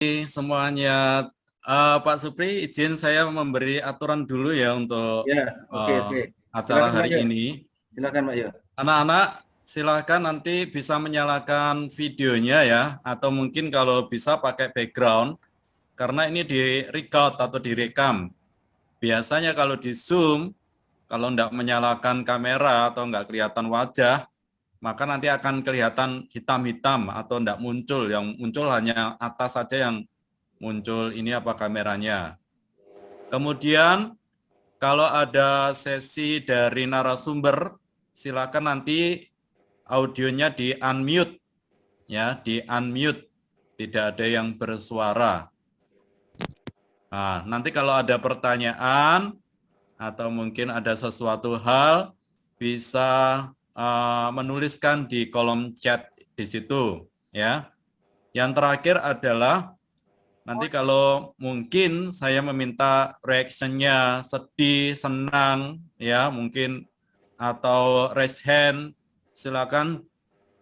semuanya. Pak Supri, izin saya memberi aturan dulu ya untuk Ya, oke. acara Silakan Pak hari Yo. ini. Silakan Pak Yo. Anak-anak, silakan nanti bisa menyalakan videonya ya, atau mungkin kalau bisa pakai background, karena ini di record atau direkam. Biasanya kalau di Zoom, kalau enggak menyalakan kamera atau enggak kelihatan wajah, maka nanti akan kelihatan hitam-hitam atau enggak muncul, yang muncul hanya atas saja yang muncul ini apa kameranya. Kemudian kalau ada sesi dari narasumber, silakan nanti audionya di unmute ya, di unmute, tidak ada yang bersuara. Nah, nanti kalau ada pertanyaan atau mungkin ada sesuatu hal bisa menuliskan di kolom chat di situ ya. Yang terakhir adalah nanti kalau mungkin saya meminta reaction-nya sedih, senang, ya mungkin, atau raise hand, silakan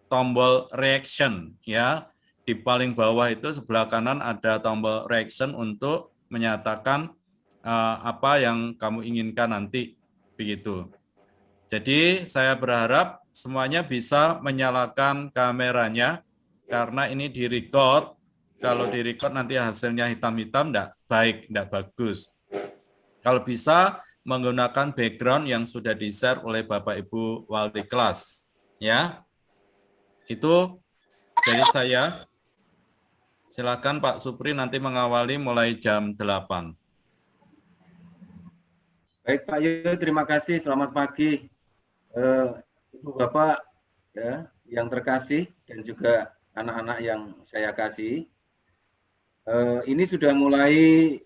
tombol reaction, ya. Di paling bawah itu sebelah kanan ada tombol reaction untuk menyatakan apa yang kamu inginkan nanti, begitu. Jadi saya berharap semuanya bisa menyalakan kameranya, karena ini di-record. Kalau di-record nanti hasilnya hitam-hitam, enggak baik, enggak bagus. Kalau bisa menggunakan background yang sudah di-share oleh Bapak Ibu wali kelas. Ya, itu dari saya. Silakan Pak Supri nanti mengawali mulai jam 8. Baik Pak Yo, terima kasih. Selamat pagi Ibu Bapak ya, yang terkasih dan juga anak-anak yang saya kasih. Ini sudah mulai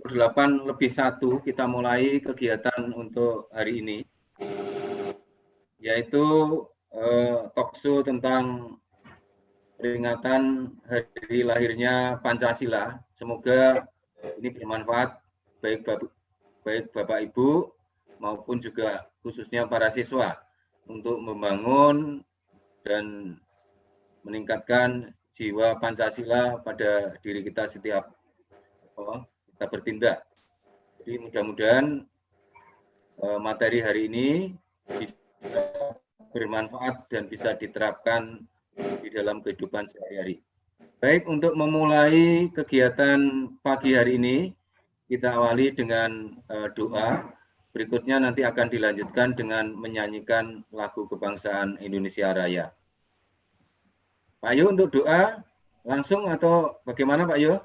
8:01 kita mulai kegiatan untuk hari ini, yaitu talkshow tentang peringatan hari lahirnya Pancasila. Semoga ini bermanfaat baik Bapak Ibu maupun juga khususnya para siswa untuk membangun dan meningkatkan jiwa Pancasila pada diri kita setiap kita bertindak. Jadi mudah-mudahan materi hari ini bisa bermanfaat dan bisa diterapkan di dalam kehidupan sehari-hari. Baik, untuk memulai kegiatan pagi hari ini, kita awali dengan doa. Berikutnya nanti akan dilanjutkan dengan menyanyikan lagu kebangsaan Indonesia Raya. Pak Yo, untuk doa langsung atau bagaimana Pak Yo?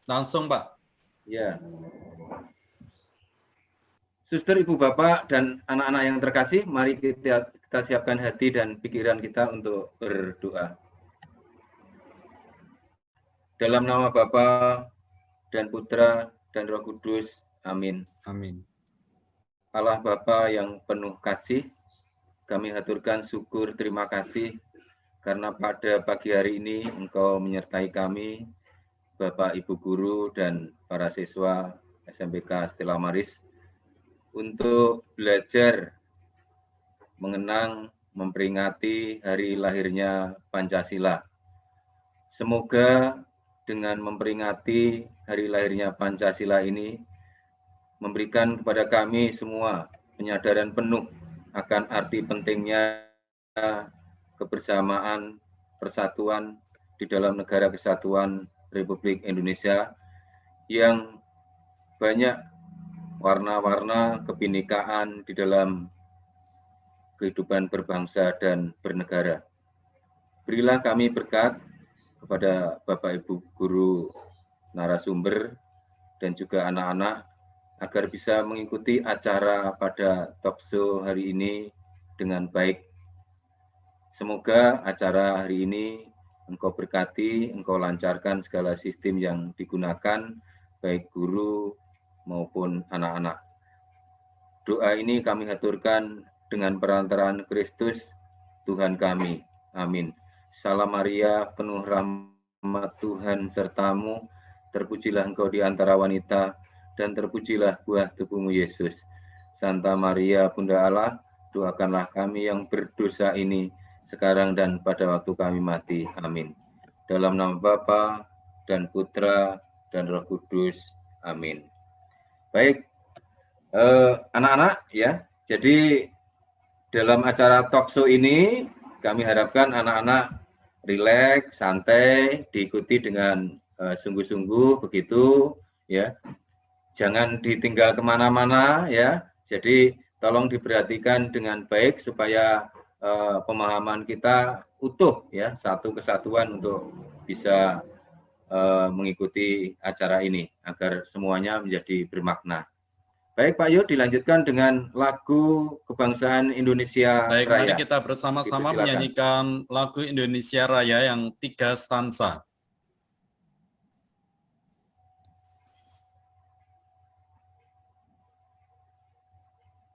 Langsung Pak. Ya. Suster, Ibu, Bapak, dan anak-anak yang terkasih, mari kita siapkan hati dan pikiran kita untuk berdoa. Dalam nama Bapa dan Putra dan Roh Kudus. Amin. Amin. Allah Bapa yang penuh kasih, kami haturkan syukur terima kasih karena pada pagi hari ini Engkau menyertai kami, Bapak, Ibu Guru, dan para siswa SMPK Stella Maris untuk belajar mengenang, memperingati hari lahirnya Pancasila. Semoga dengan memperingati hari lahirnya Pancasila ini memberikan kepada kami semua penyadaran penuh akan arti pentingnya kebersamaan, persatuan di dalam negara kesatuan Republik Indonesia yang banyak warna-warna kebinekaan di dalam kehidupan berbangsa dan bernegara. Berilah kami berkat kepada Bapak Ibu Guru narasumber dan juga anak-anak agar bisa mengikuti acara pada talkshow hari ini dengan baik. Semoga acara hari ini Engkau berkati, Engkau lancarkan segala sistem yang digunakan, baik guru maupun anak-anak. Doa ini kami haturkan dengan perantaraan Kristus, Tuhan kami. Amin. Salam Maria, penuh rahmat Tuhan sertamu, terpujilah Engkau di antara wanita, dan terpujilah buah tubuhmu Yesus. Santa Maria, Bunda Allah, doakanlah kami yang berdosa ini, sekarang dan pada waktu kami mati. Amin. dalam nama Bapa dan Putra dan Roh Kudus. Amin. Baik, anak-anak ya. Jadi dalam acara talkshow ini kami harapkan anak-anak rileks, santai, diikuti dengan sungguh-sungguh begitu ya. Jangan ditinggal kemana-mana ya. Jadi tolong diperhatikan dengan baik supaya pemahaman kita utuh ya, satu kesatuan untuk bisa mengikuti acara ini agar semuanya menjadi bermakna. Baik Pak Yud, dilanjutkan dengan lagu kebangsaan Indonesia Baik, mari Raya. kita bersama-sama Silakan. menyanyikan lagu Indonesia Raya yang 3 stansa.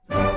Jadilah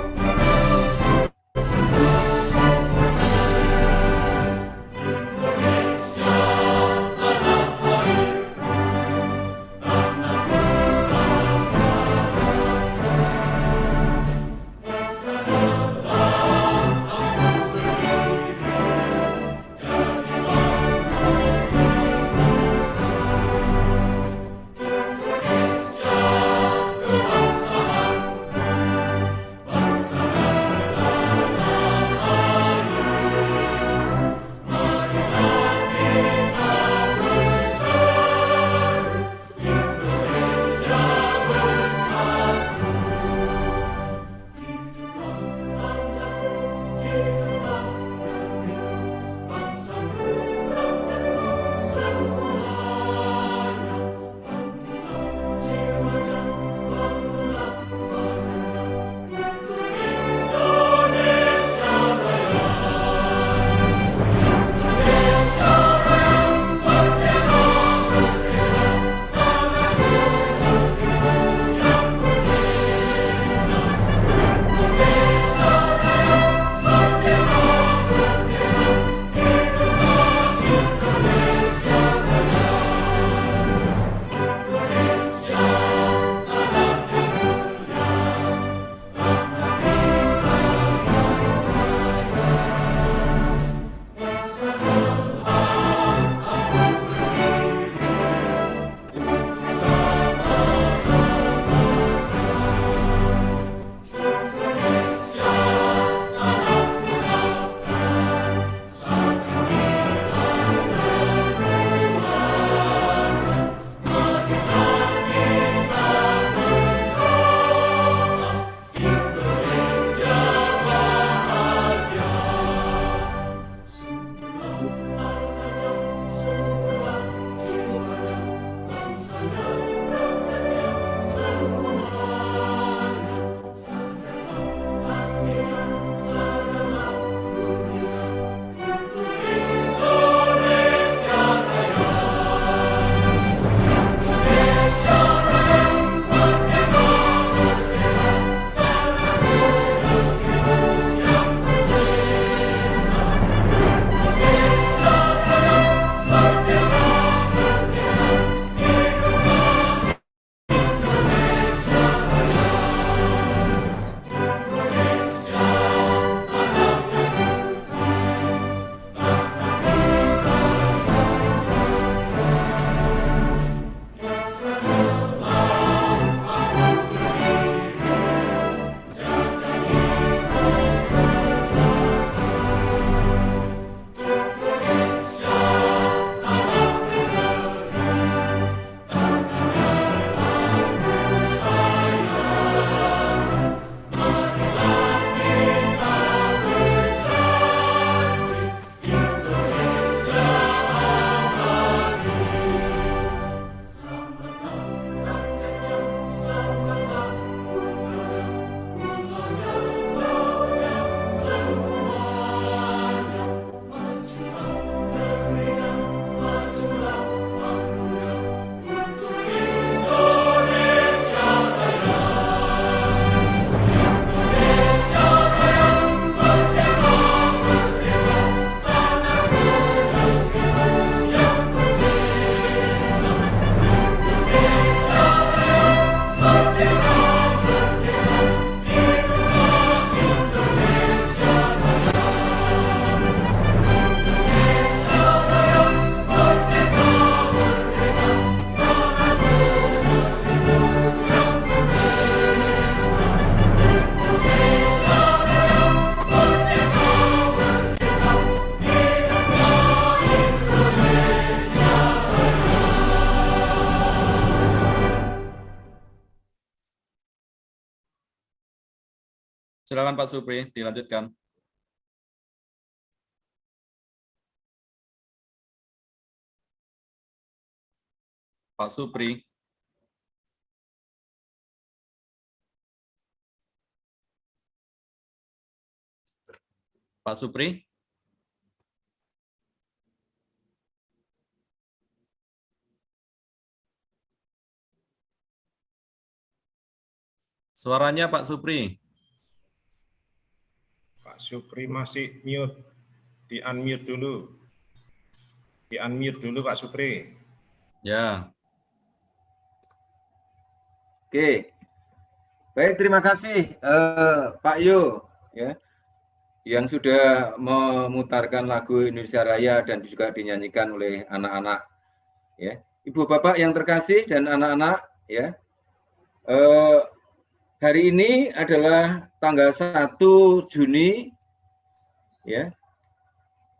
Silakan Pak Supri, dilanjutkan. Pak Supri. Pak Supri. Suaranya Pak Supri. Pak Supri masih mute. Di-unmute dulu. Di-unmute dulu Pak Supri. Ya. Oke. Baik, terima kasih Pak Yo ya yang sudah memutarkan lagu Indonesia Raya dan juga dinyanyikan oleh anak-anak ya. Ibu Bapak yang terkasih dan anak-anak ya. Hari ini adalah tanggal 1 Juni ya.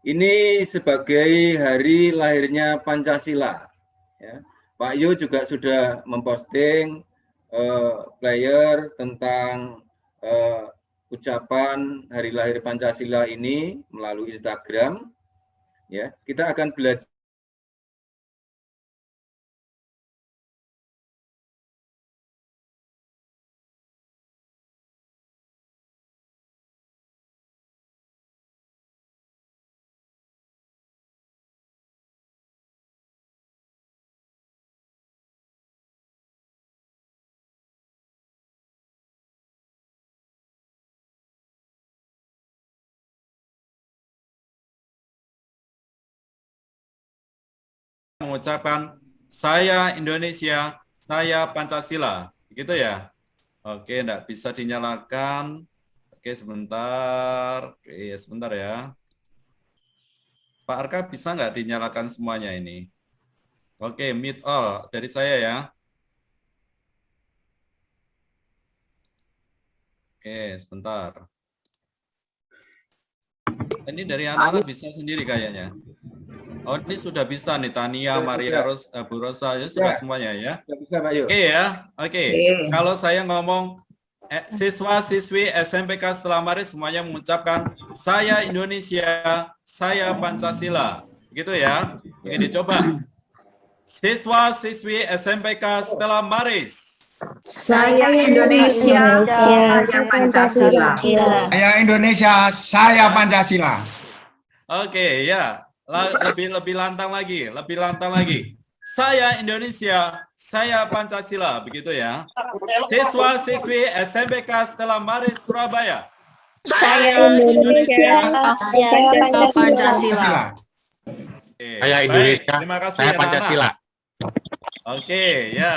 Ini sebagai hari lahirnya Pancasila ya. Pak Yo juga sudah memposting player tentang ucapan hari lahir Pancasila ini melalui Instagram. Ya, kita akan belajar mengucapkan saya Indonesia, saya Pancasila. Begitu ya? Oke, enggak bisa dinyalakan. Oke, sebentar. Oke, sebentar ya. Pak Arka bisa nggak dinyalakan semuanya ini? Oke, mute all dari saya ya. Oke, sebentar. Ini dari anak-anak bisa sendiri kayaknya. Oh, ini sudah bisa nih, Tania, Maria Bu Rosa, ya sudah semuanya ya. bisa Pak Yo. Oke ya, oke. Kalau saya ngomong siswa-siswi SMPK Setelah Mari semuanya mengucapkan saya Indonesia, saya Pancasila. Begitu ya. Oke, dicoba. Siswa-siswi SMPK Setelah Maris. Saya Indonesia, saya Pancasila. Saya Indonesia, saya Pancasila. Oke, ya. Lebih lantang lagi, lebih lantang lagi. Saya Indonesia, saya Pancasila, begitu ya. Siswa-siswi SMPK Setelah Maris Surabaya. Saya Indonesia, Saya Pancasila. Oke, Saya baik. Indonesia, Terima kasih saya anak-anak. Pancasila. Oke, ya.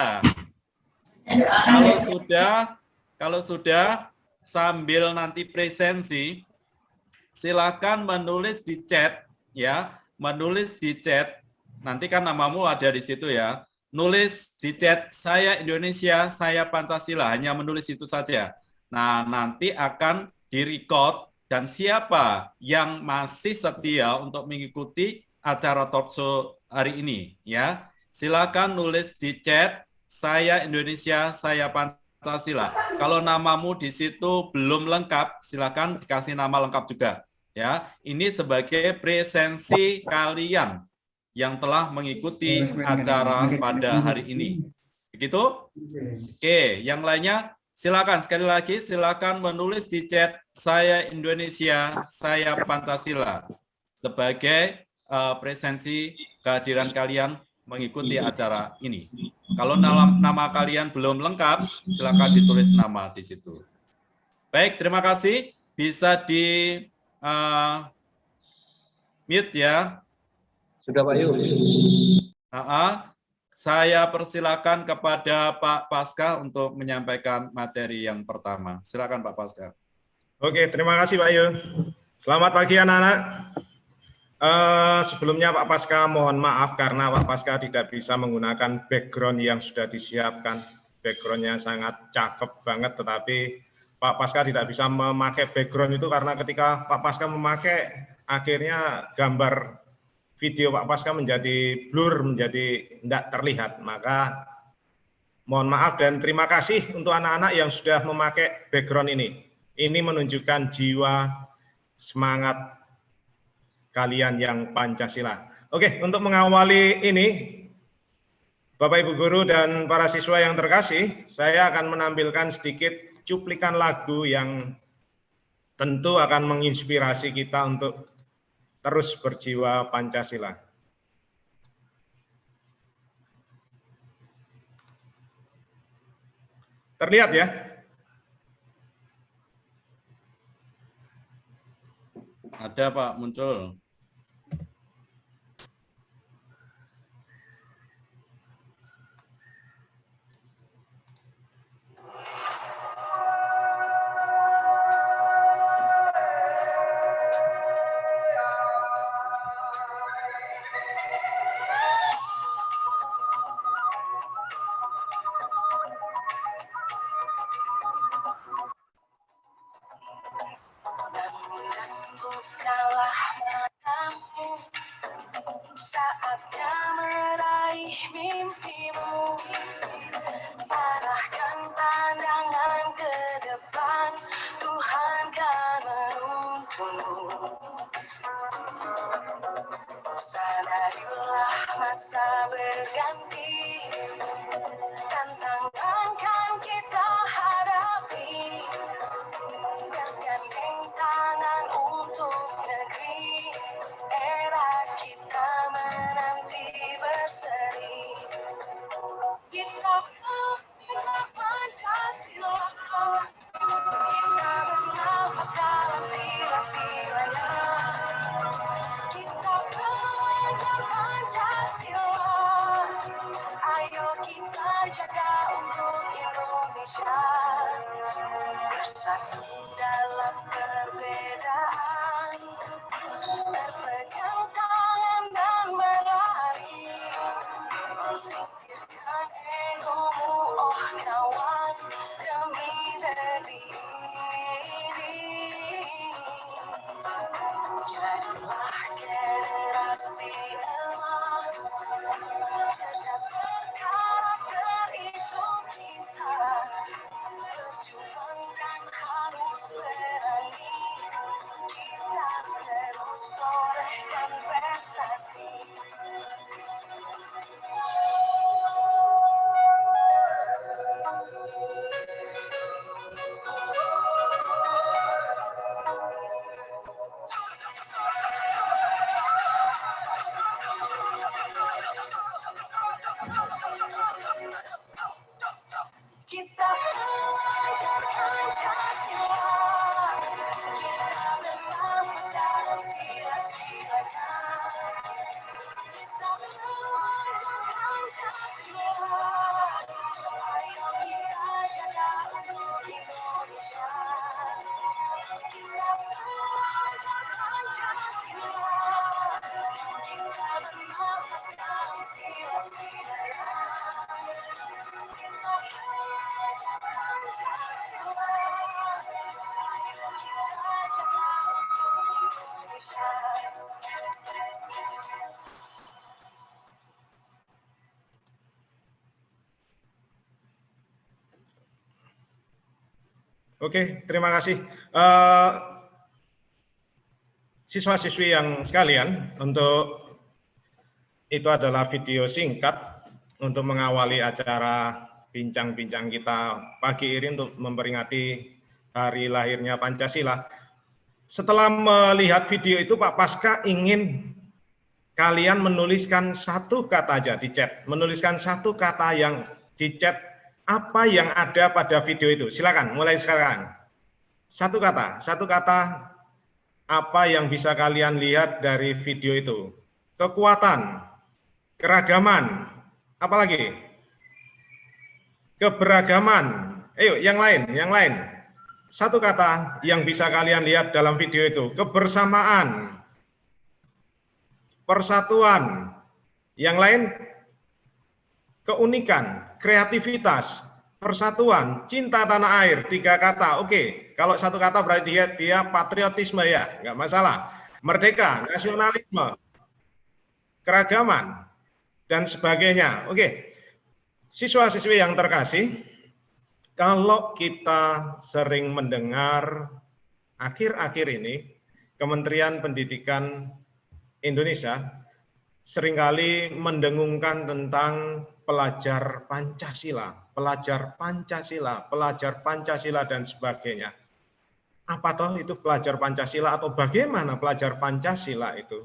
Kalau sudah sambil nanti presensi, silakan menulis di chat ya, menulis di chat. Nanti kan namamu ada di situ ya. Nulis di chat saya Indonesia, saya Pancasila, hanya menulis itu saja. Nah, nanti akan direcord dan siapa yang masih setia untuk mengikuti acara talk show hari ini ya. Silakan nulis di chat saya Indonesia, saya Pancasila. Kalau namamu di situ belum lengkap, silakan dikasih nama lengkap juga. Ya, ini sebagai presensi kalian yang telah mengikuti acara pada hari ini. Begitu? Oke, yang lainnya silakan sekali lagi silakan menulis di chat saya Indonesia, saya Pancasila sebagai presensi kehadiran kalian mengikuti acara ini. Kalau nama kalian belum lengkap, silakan ditulis nama di situ. Baik, terima kasih. Bisa di mute ya. Sudah Pak Yo. Saya persilakan kepada Pak Paskah untuk menyampaikan materi yang pertama. Silakan Pak Paskah. Oke, terima kasih Pak Yo. Selamat pagi anak-anak. Sebelumnya Pak Paskah mohon maaf karena Pak Paskah tidak bisa menggunakan background yang sudah disiapkan. Backgroundnya sangat cakep banget, tetapi Pak Paskah tidak bisa memakai background itu karena ketika Pak Paskah memakai, akhirnya gambar video Pak Paskah menjadi blur, menjadi tidak terlihat. Maka mohon maaf dan terima kasih untuk anak-anak yang sudah memakai background ini. Ini menunjukkan jiwa semangat kalian yang Pancasila. Oke, untuk mengawali ini, Bapak Ibu Guru dan para siswa yang terkasih, saya akan menampilkan sedikit cuplikan lagu yang tentu akan menginspirasi kita untuk terus berjiwa Pancasila. Terlihat ya? Ada Pak, muncul. Bukalah matamu, saatnya meraih mimpimu. Arahkan pandangan ke depan, Tuhan kan menuntunmu. Sadarilah masa berganti, tantangan kan kita hadapi. Bergandeng tangan untuk negeri, era kita menanti berseri. Kita pemuda Pancasila, kita bernafas dalam sila-silanya. Kita pemuda Pancasila, ayo kita jaga untuk Indonesia. Bersatu dalam perbedaan, berpegang tangan dan berlari. Singkirkan egomu, oh kawan, demi negeri ini. Jadilah generasi emas, cerdas berkarakter itu kita. Berjuang dan harus berani, kita terus torehkan prestasi. Kita pelajar Pancasila, kita bernafas dalam sila-silanya. Kita pelajar Pancasila, ayo kita jaga untuk Indonesia. Kita pelajar Pancasila, kita bernafas dalam sila-silanya. Kita pelajar Pancasila, ayo kita jaga untuk Indonesia. Oke, terima kasih. Siswa-siswi yang sekalian, untuk itu adalah video singkat untuk mengawali acara bincang-bincang kita pagi ini untuk memperingati hari lahirnya Pancasila. Setelah melihat video itu, Pak Paska ingin kalian menuliskan satu kata aja di chat, menuliskan satu kata yang di chat apa yang ada pada video itu. Silakan, mulai sekarang. Satu kata apa yang bisa kalian lihat dari video itu. Kekuatan, keragaman, apa lagi? Keberagaman. Ayo, yang lain. Satu kata yang bisa kalian lihat dalam video itu. Kebersamaan, persatuan. Yang lain, keunikan, kreativitas, persatuan, cinta tanah air, 3 kata. Oke, kalau satu kata berarti dia patriotisme ya, nggak masalah. Merdeka, nasionalisme, keragaman, dan sebagainya. Oke, siswa-siswi yang terkasih, Kalau kita sering mendengar akhir-akhir ini Kementerian Pendidikan Indonesia seringkali mendengungkan tentang pelajar Pancasila, dan sebagainya. Apa toh itu pelajar Pancasila atau bagaimana pelajar Pancasila itu?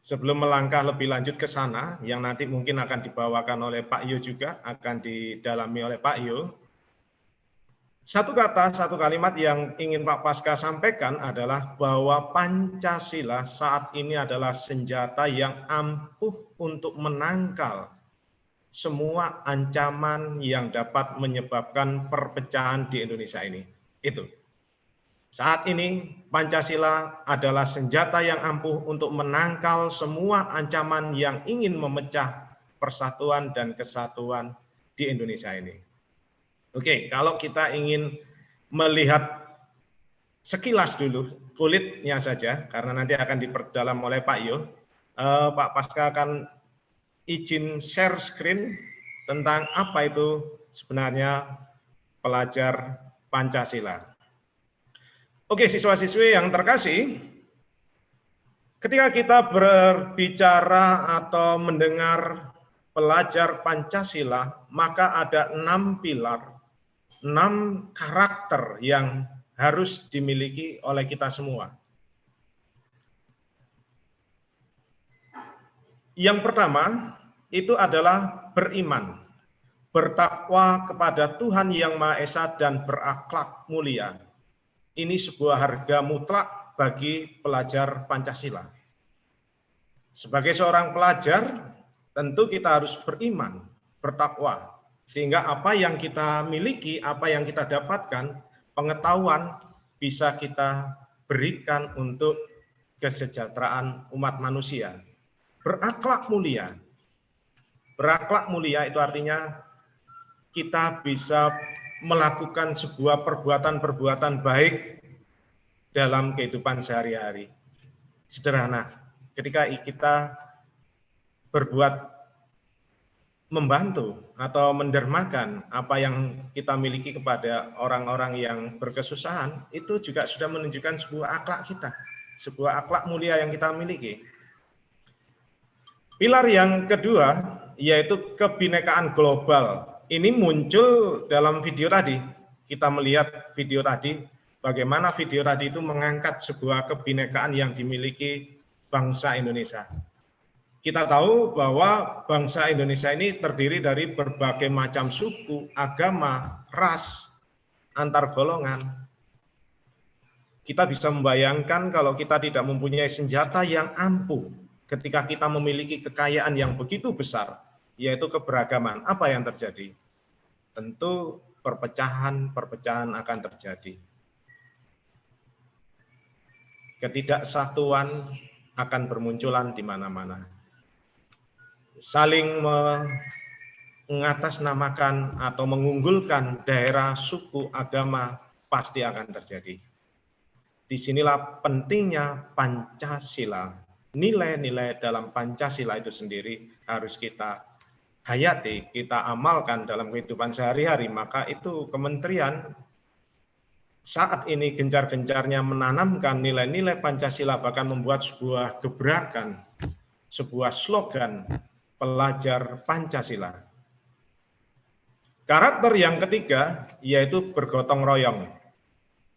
Sebelum melangkah lebih lanjut ke sana, yang nanti mungkin akan dibawakan oleh Pak Yo juga, akan didalami oleh Pak Yo. Satu kata, satu kalimat yang ingin Pak Paska sampaikan adalah bahwa Pancasila saat ini adalah senjata yang ampuh untuk menangkal semua ancaman yang dapat menyebabkan perpecahan di Indonesia ini. Itu. Saat ini Pancasila adalah senjata yang ampuh untuk menangkal semua ancaman yang ingin memecah persatuan dan kesatuan di Indonesia ini. Oke, kalau kita ingin melihat sekilas dulu kulitnya saja, karena nanti akan diperdalam oleh Pak Yo, Pak Paska akan izin share screen tentang apa itu sebenarnya pelajar Pancasila. Oke, siswa-siswi yang terkasih, ketika kita berbicara atau mendengar pelajar Pancasila, maka ada 6 pilar, 6 karakter yang harus dimiliki oleh kita semua. Yang pertama, itu adalah beriman, bertakwa kepada Tuhan Yang Maha Esa dan berakhlak mulia. Ini sebuah harga mutlak bagi pelajar Pancasila. Sebagai seorang pelajar, tentu kita harus beriman, bertakwa, sehingga apa yang kita miliki, apa yang kita dapatkan, pengetahuan bisa kita berikan untuk kesejahteraan umat manusia. Berakhlak mulia. Berakhlak mulia itu artinya kita bisa melakukan sebuah perbuatan-perbuatan baik dalam kehidupan sehari-hari. Sederhana, ketika kita berbuat membantu atau mendermakan apa yang kita miliki kepada orang-orang yang berkesusahan, itu juga sudah menunjukkan sebuah akhlak kita, sebuah akhlak mulia yang kita miliki. Pilar yang kedua yaitu kebinekaan global. Ini muncul dalam video tadi. Kita melihat video tadi, bagaimana video tadi itu mengangkat sebuah kebinekaan yang dimiliki bangsa Indonesia. Kita tahu bahwa bangsa Indonesia ini terdiri dari berbagai macam suku, agama, ras, antar golongan. Kita bisa membayangkan kalau kita tidak mempunyai senjata yang ampuh, ketika kita memiliki kekayaan yang begitu besar, yaitu keberagaman, apa yang terjadi? Tentu perpecahan akan terjadi. Ketidaksatuan akan bermunculan di mana-mana. Saling mengatasnamakan atau mengunggulkan daerah, suku, agama pasti akan terjadi. Disinilah pentingnya Pancasila. Nilai-nilai dalam Pancasila itu sendiri harus kita hayati, kita amalkan dalam kehidupan sehari-hari. Maka itu kementerian saat ini gencar-gencarnya menanamkan nilai-nilai Pancasila, bahkan membuat sebuah gebrakan, sebuah slogan, pelajar Pancasila. Karakter yang ketiga yaitu bergotong royong.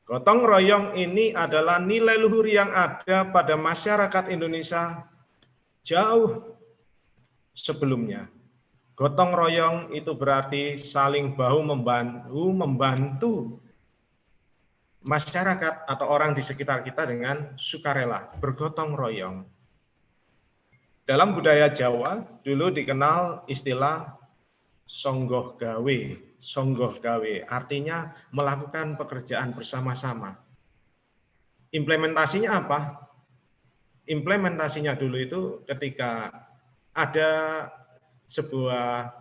Gotong royong ini adalah nilai luhur yang ada pada masyarakat Indonesia jauh sebelumnya. Gotong royong itu berarti saling bahu membantu masyarakat atau orang di sekitar kita dengan sukarela, bergotong royong. Dalam budaya Jawa dulu dikenal istilah songgoh gawe. Songgoh gawe artinya melakukan pekerjaan bersama-sama. Implementasinya apa? Implementasinya dulu itu ketika ada sebuah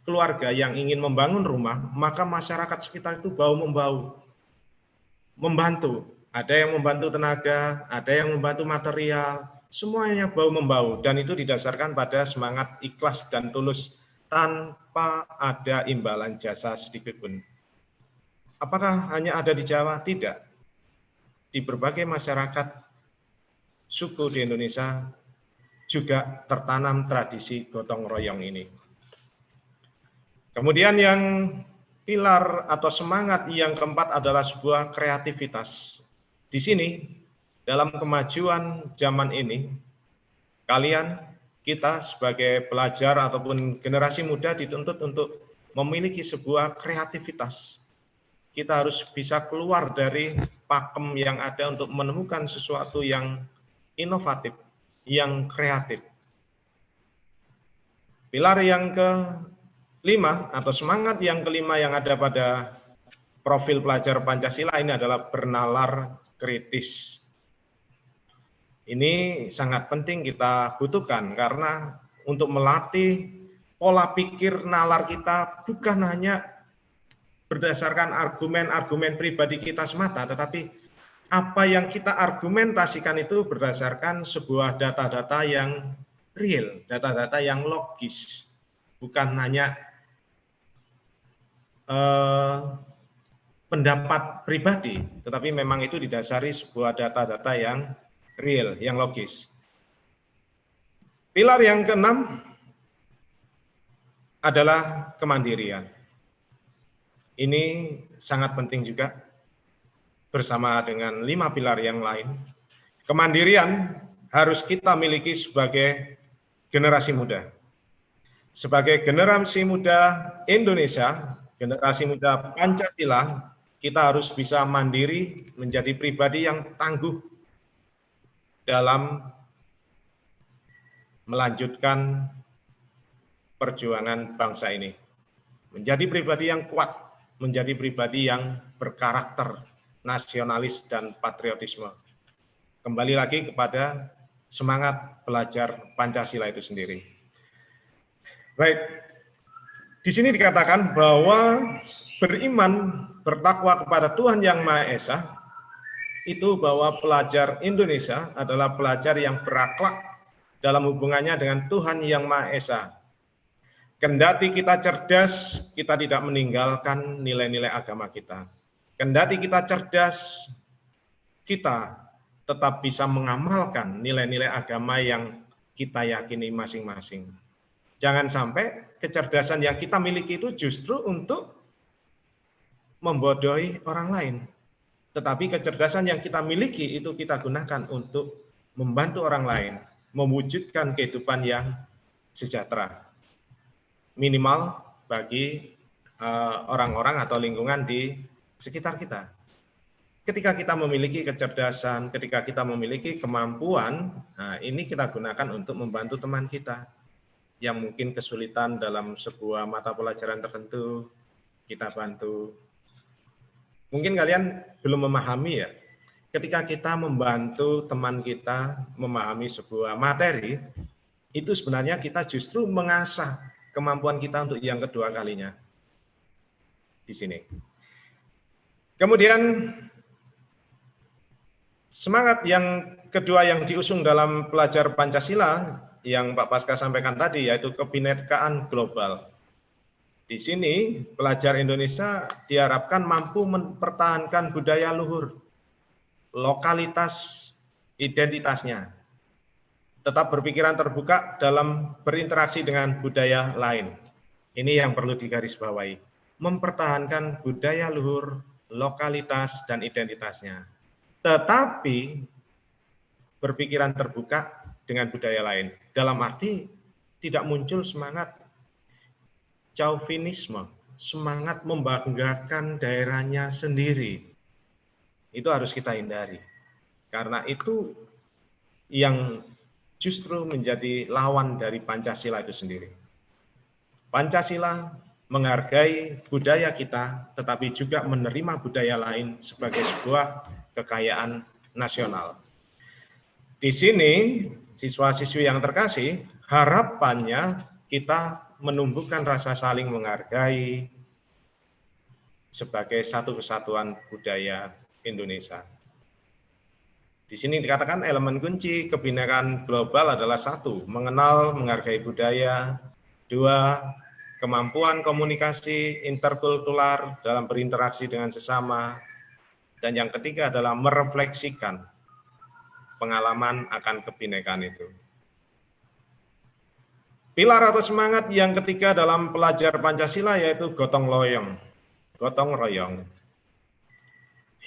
keluarga yang ingin membangun rumah, maka masyarakat sekitar itu bahu-membahu, membantu. Ada yang membantu tenaga, ada yang membantu material, semuanya bahu-membahu, dan itu didasarkan pada semangat ikhlas dan tulus tanpa ada imbalan jasa sedikit pun. Apakah hanya ada di Jawa? Tidak. Di berbagai masyarakat suku di Indonesia juga tertanam tradisi gotong royong ini. Kemudian yang pilar atau semangat yang keempat adalah sebuah kreativitas. Di sini, dalam kemajuan zaman ini, kita sebagai pelajar ataupun generasi muda dituntut untuk memiliki sebuah kreativitas. Kita harus bisa keluar dari pakem yang ada untuk menemukan sesuatu yang inovatif, yang kreatif. Pilar yang kelima atau semangat yang kelima yang ada pada profil pelajar Pancasila ini adalah bernalar kritis. Ini sangat penting kita butuhkan karena untuk melatih pola pikir nalar kita bukan hanya berdasarkan argumen-argumen pribadi kita semata, tetapi apa yang kita argumentasikan itu berdasarkan sebuah data-data yang real, data-data yang logis, bukan hanya pendapat pribadi, tetapi memang itu didasari sebuah data-data yang real, yang logis. Pilar yang keenam adalah kemandirian. Ini sangat penting juga bersama dengan 5 pilar yang lain. Kemandirian harus kita miliki sebagai generasi muda. Sebagai generasi muda Indonesia, generasi muda Pancasila, kita harus bisa mandiri menjadi pribadi yang tangguh dalam melanjutkan perjuangan bangsa ini. Menjadi pribadi yang kuat, menjadi pribadi yang berkarakter nasionalis dan patriotisme. Kembali lagi kepada semangat belajar Pancasila itu sendiri. Baik, di sini dikatakan bahwa beriman, bertakwa kepada Tuhan Yang Maha Esa, itu bahwa pelajar Indonesia adalah pelajar yang berakhlak dalam hubungannya dengan Tuhan Yang Maha Esa. Kendati kita cerdas, kita tidak meninggalkan nilai-nilai agama kita. Kendati kita cerdas, kita tetap bisa mengamalkan nilai-nilai agama yang kita yakini masing-masing. Jangan sampai kecerdasan yang kita miliki itu justru untuk membodohi orang lain. Tetapi kecerdasan yang kita miliki itu kita gunakan untuk membantu orang lain, mewujudkan kehidupan yang sejahtera. Minimal bagi orang-orang atau lingkungan di sekitar kita. Ketika kita memiliki kecerdasan, ketika kita memiliki kemampuan, nah ini kita gunakan untuk membantu teman kita yang mungkin kesulitan dalam sebuah mata pelajaran tertentu, kita bantu. Mungkin kalian belum memahami ya, ketika kita membantu teman kita memahami sebuah materi, itu sebenarnya kita justru mengasah kemampuan kita untuk yang kedua kalinya di sini. Kemudian semangat yang kedua yang diusung dalam pelajar Pancasila yang Pak Paskah sampaikan tadi, yaitu kebinekaan global. Di sini pelajar Indonesia diharapkan mampu mempertahankan budaya luhur, lokalitas, identitasnya. Tetap berpikiran terbuka dalam berinteraksi dengan budaya lain. Ini yang perlu digarisbawahi. Mempertahankan budaya luhur, lokalitas, dan identitasnya. Tetapi berpikiran terbuka dengan budaya lain. Dalam arti tidak muncul semangat chauvinisme, semangat membanggakan daerahnya sendiri. Itu harus kita hindari. Karena itu yang justru menjadi lawan dari Pancasila itu sendiri. Pancasila menghargai budaya kita, tetapi juga menerima budaya lain sebagai sebuah kekayaan nasional. Di sini, siswa-siswi yang terkasih, harapannya kita menumbuhkan rasa saling menghargai sebagai satu kesatuan budaya Indonesia. Di sini dikatakan elemen kunci kebinekaan global adalah 1, mengenal, menghargai budaya, 2, kemampuan komunikasi interkultural dalam berinteraksi dengan sesama, dan yang ketiga adalah merefleksikan pengalaman akan kebinekaan itu. Pilar atau semangat yang ketiga dalam pelajar Pancasila yaitu gotong royong. Gotong royong.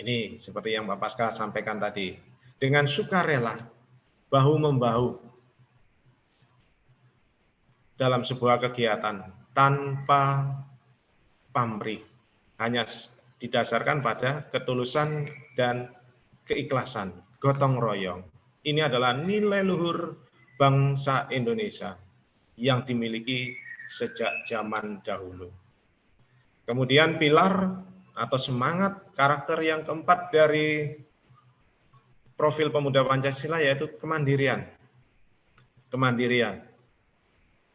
Ini seperti yang Pak Paskah sampaikan tadi. Dengan sukarela, bahu-membahu dalam sebuah kegiatan tanpa pamrih, hanya didasarkan pada ketulusan dan keikhlasan, gotong royong. Ini adalah nilai luhur bangsa Indonesia yang dimiliki sejak zaman dahulu. Kemudian pilar atau semangat karakter yang keempat dari profil pemuda Pancasila yaitu kemandirian. Kemandirian.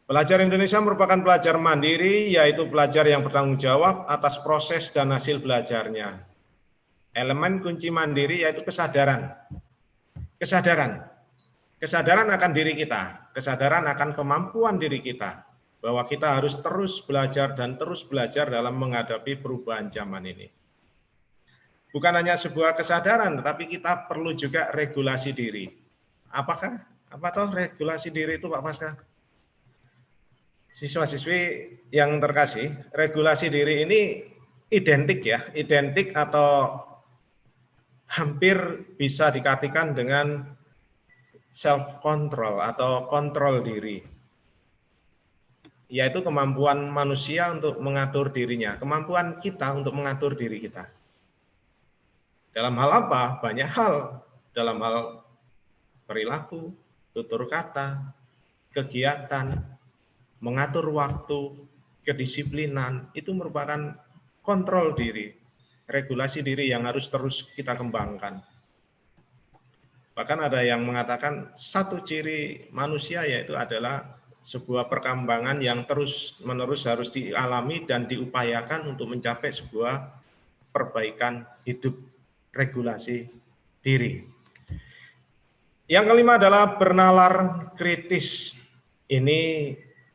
Pelajar Indonesia merupakan pelajar mandiri, yaitu pelajar yang bertanggung jawab atas proses dan hasil belajarnya. Elemen kunci mandiri yaitu kesadaran. Kesadaran akan diri kita, kesadaran akan kemampuan diri kita, bahwa kita harus terus belajar dan terus belajar dalam menghadapi perubahan zaman ini. Bukan hanya sebuah kesadaran, tetapi kita perlu juga regulasi diri. Apa toh regulasi diri itu, Pak Paskah? Siswa-siswi yang terkasih, regulasi diri ini identik atau hampir bisa diartikan dengan self control atau kontrol diri, yaitu kemampuan manusia untuk mengatur dirinya, kemampuan kita untuk mengatur diri kita. Dalam hal apa? Banyak hal, dalam hal perilaku, tutur kata, kegiatan, mengatur waktu, kedisiplinan, itu merupakan kontrol diri, regulasi diri yang harus terus kita kembangkan. Bahkan ada yang mengatakan satu ciri manusia yaitu adalah sebuah perkembangan yang terus-menerus harus dialami dan diupayakan untuk mencapai sebuah perbaikan hidup, regulasi diri. Yang kelima adalah bernalar kritis. Ini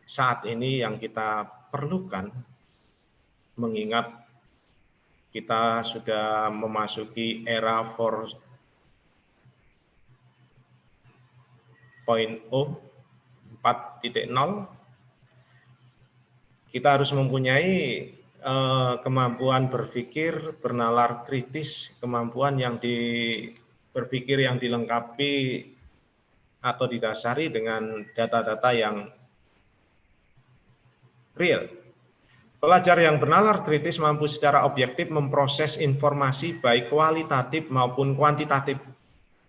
saat ini yang kita perlukan, mengingat kita sudah memasuki era 4.0, kita harus mempunyai kemampuan berpikir, bernalar kritis, kemampuan yang berpikir yang dilengkapi atau didasari dengan data-data yang real. Pelajar yang bernalar kritis mampu secara objektif memproses informasi baik kualitatif maupun kuantitatif,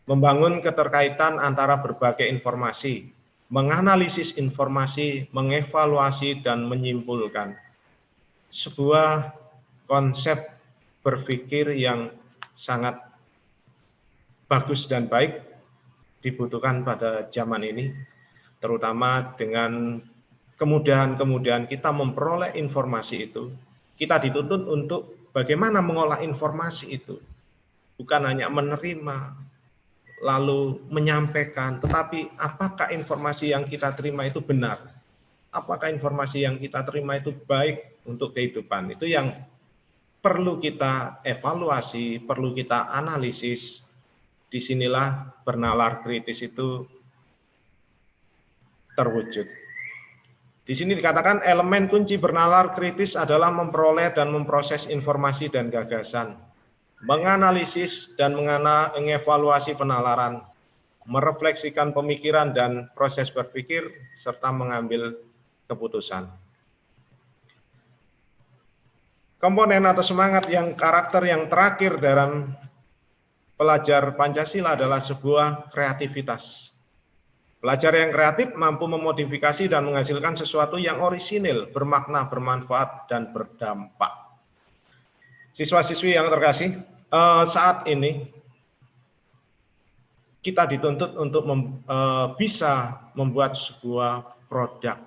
membangun keterkaitan antara berbagai informasi, menganalisis informasi, mengevaluasi, dan menyimpulkan. Sebuah konsep berpikir yang sangat bagus dan baik dibutuhkan pada zaman ini, terutama dengan kemudahan-kemudahan kita memperoleh informasi itu. Kita dituntut untuk bagaimana mengolah informasi itu. Bukan hanya menerima, lalu menyampaikan, tetapi apakah informasi yang kita terima itu benar? Apakah informasi yang kita terima itu baik untuk kehidupan? Itu yang perlu kita evaluasi, perlu kita analisis. Disinilah bernalar kritis itu terwujud. Di sini dikatakan elemen kunci bernalar kritis adalah memperoleh dan memproses informasi dan gagasan, menganalisis dan mengevaluasi penalaran, merefleksikan pemikiran dan proses berpikir, serta mengambil keputusan. Komponen atau semangat yang karakter yang terakhir dalam pelajar Pancasila adalah sebuah kreativitas. Pelajar yang kreatif mampu memodifikasi dan menghasilkan sesuatu yang orisinil, bermakna, bermanfaat, dan berdampak. Siswa-siswi yang terkasih, saat ini kita dituntut untuk bisa membuat sebuah produk.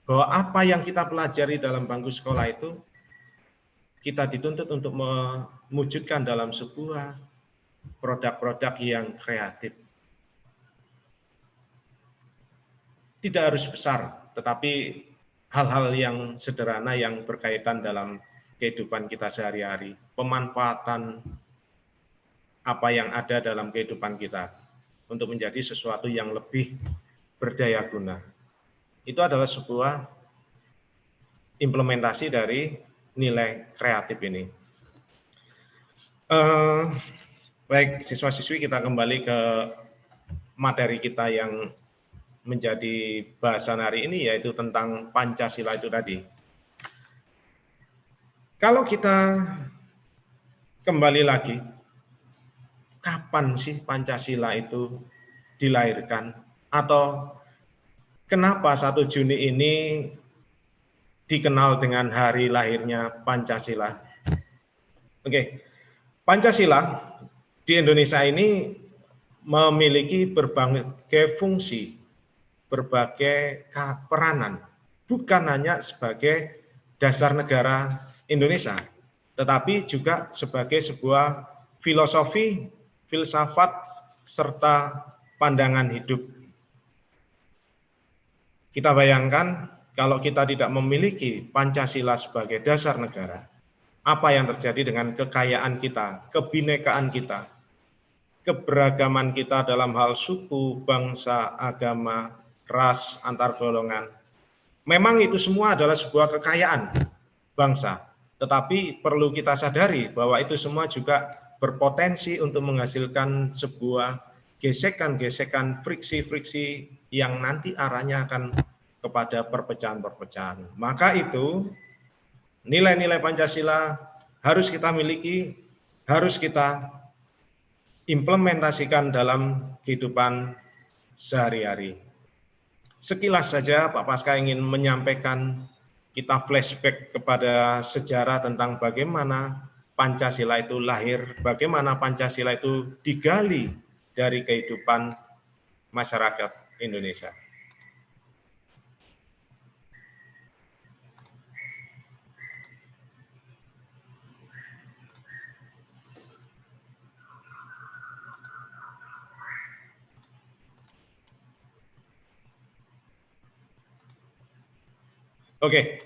Bahwa apa yang kita pelajari dalam bangku sekolah itu, kita dituntut untuk mewujudkan dalam sebuah produk-produk yang kreatif. Tidak harus besar, tetapi hal-hal yang sederhana yang berkaitan dalam kehidupan kita sehari-hari, pemanfaatan apa yang ada dalam kehidupan kita untuk menjadi sesuatu yang lebih berdaya guna. Itu adalah sebuah implementasi dari nilai kreatif ini. Baik, siswa-siswi, kita kembali ke materi kita yang menjadi bahasan hari ini, yaitu tentang Pancasila itu tadi. Kalau kita kembali lagi, kapan sih Pancasila itu dilahirkan? Atau kenapa 1 Juni ini dikenal dengan hari lahirnya Pancasila? Oke, Pancasila di Indonesia ini memiliki berbagai fungsi, berbagai peranan, bukan hanya sebagai dasar negara Indonesia, tetapi juga sebagai sebuah filosofi, filsafat, serta pandangan hidup. Kita bayangkan kalau kita tidak memiliki Pancasila sebagai dasar negara, apa yang terjadi dengan kekayaan kita, kebinekaan kita, keberagaman kita dalam hal suku, bangsa, agama, ras, antar golongan. Memang itu semua adalah sebuah kekayaan bangsa, tetapi perlu kita sadari bahwa itu semua juga berpotensi untuk menghasilkan sebuah gesekan-gesekan, friksi-friksi yang nanti arahnya akan kepada perpecahan-perpecahan. Maka itu nilai-nilai Pancasila harus kita miliki, harus kita implementasikan dalam kehidupan sehari-hari. Sekilas saja Pak Paskah ingin menyampaikan, kita flashback kepada sejarah tentang bagaimana Pancasila itu lahir, bagaimana Pancasila itu digali dari kehidupan masyarakat Indonesia. Oke,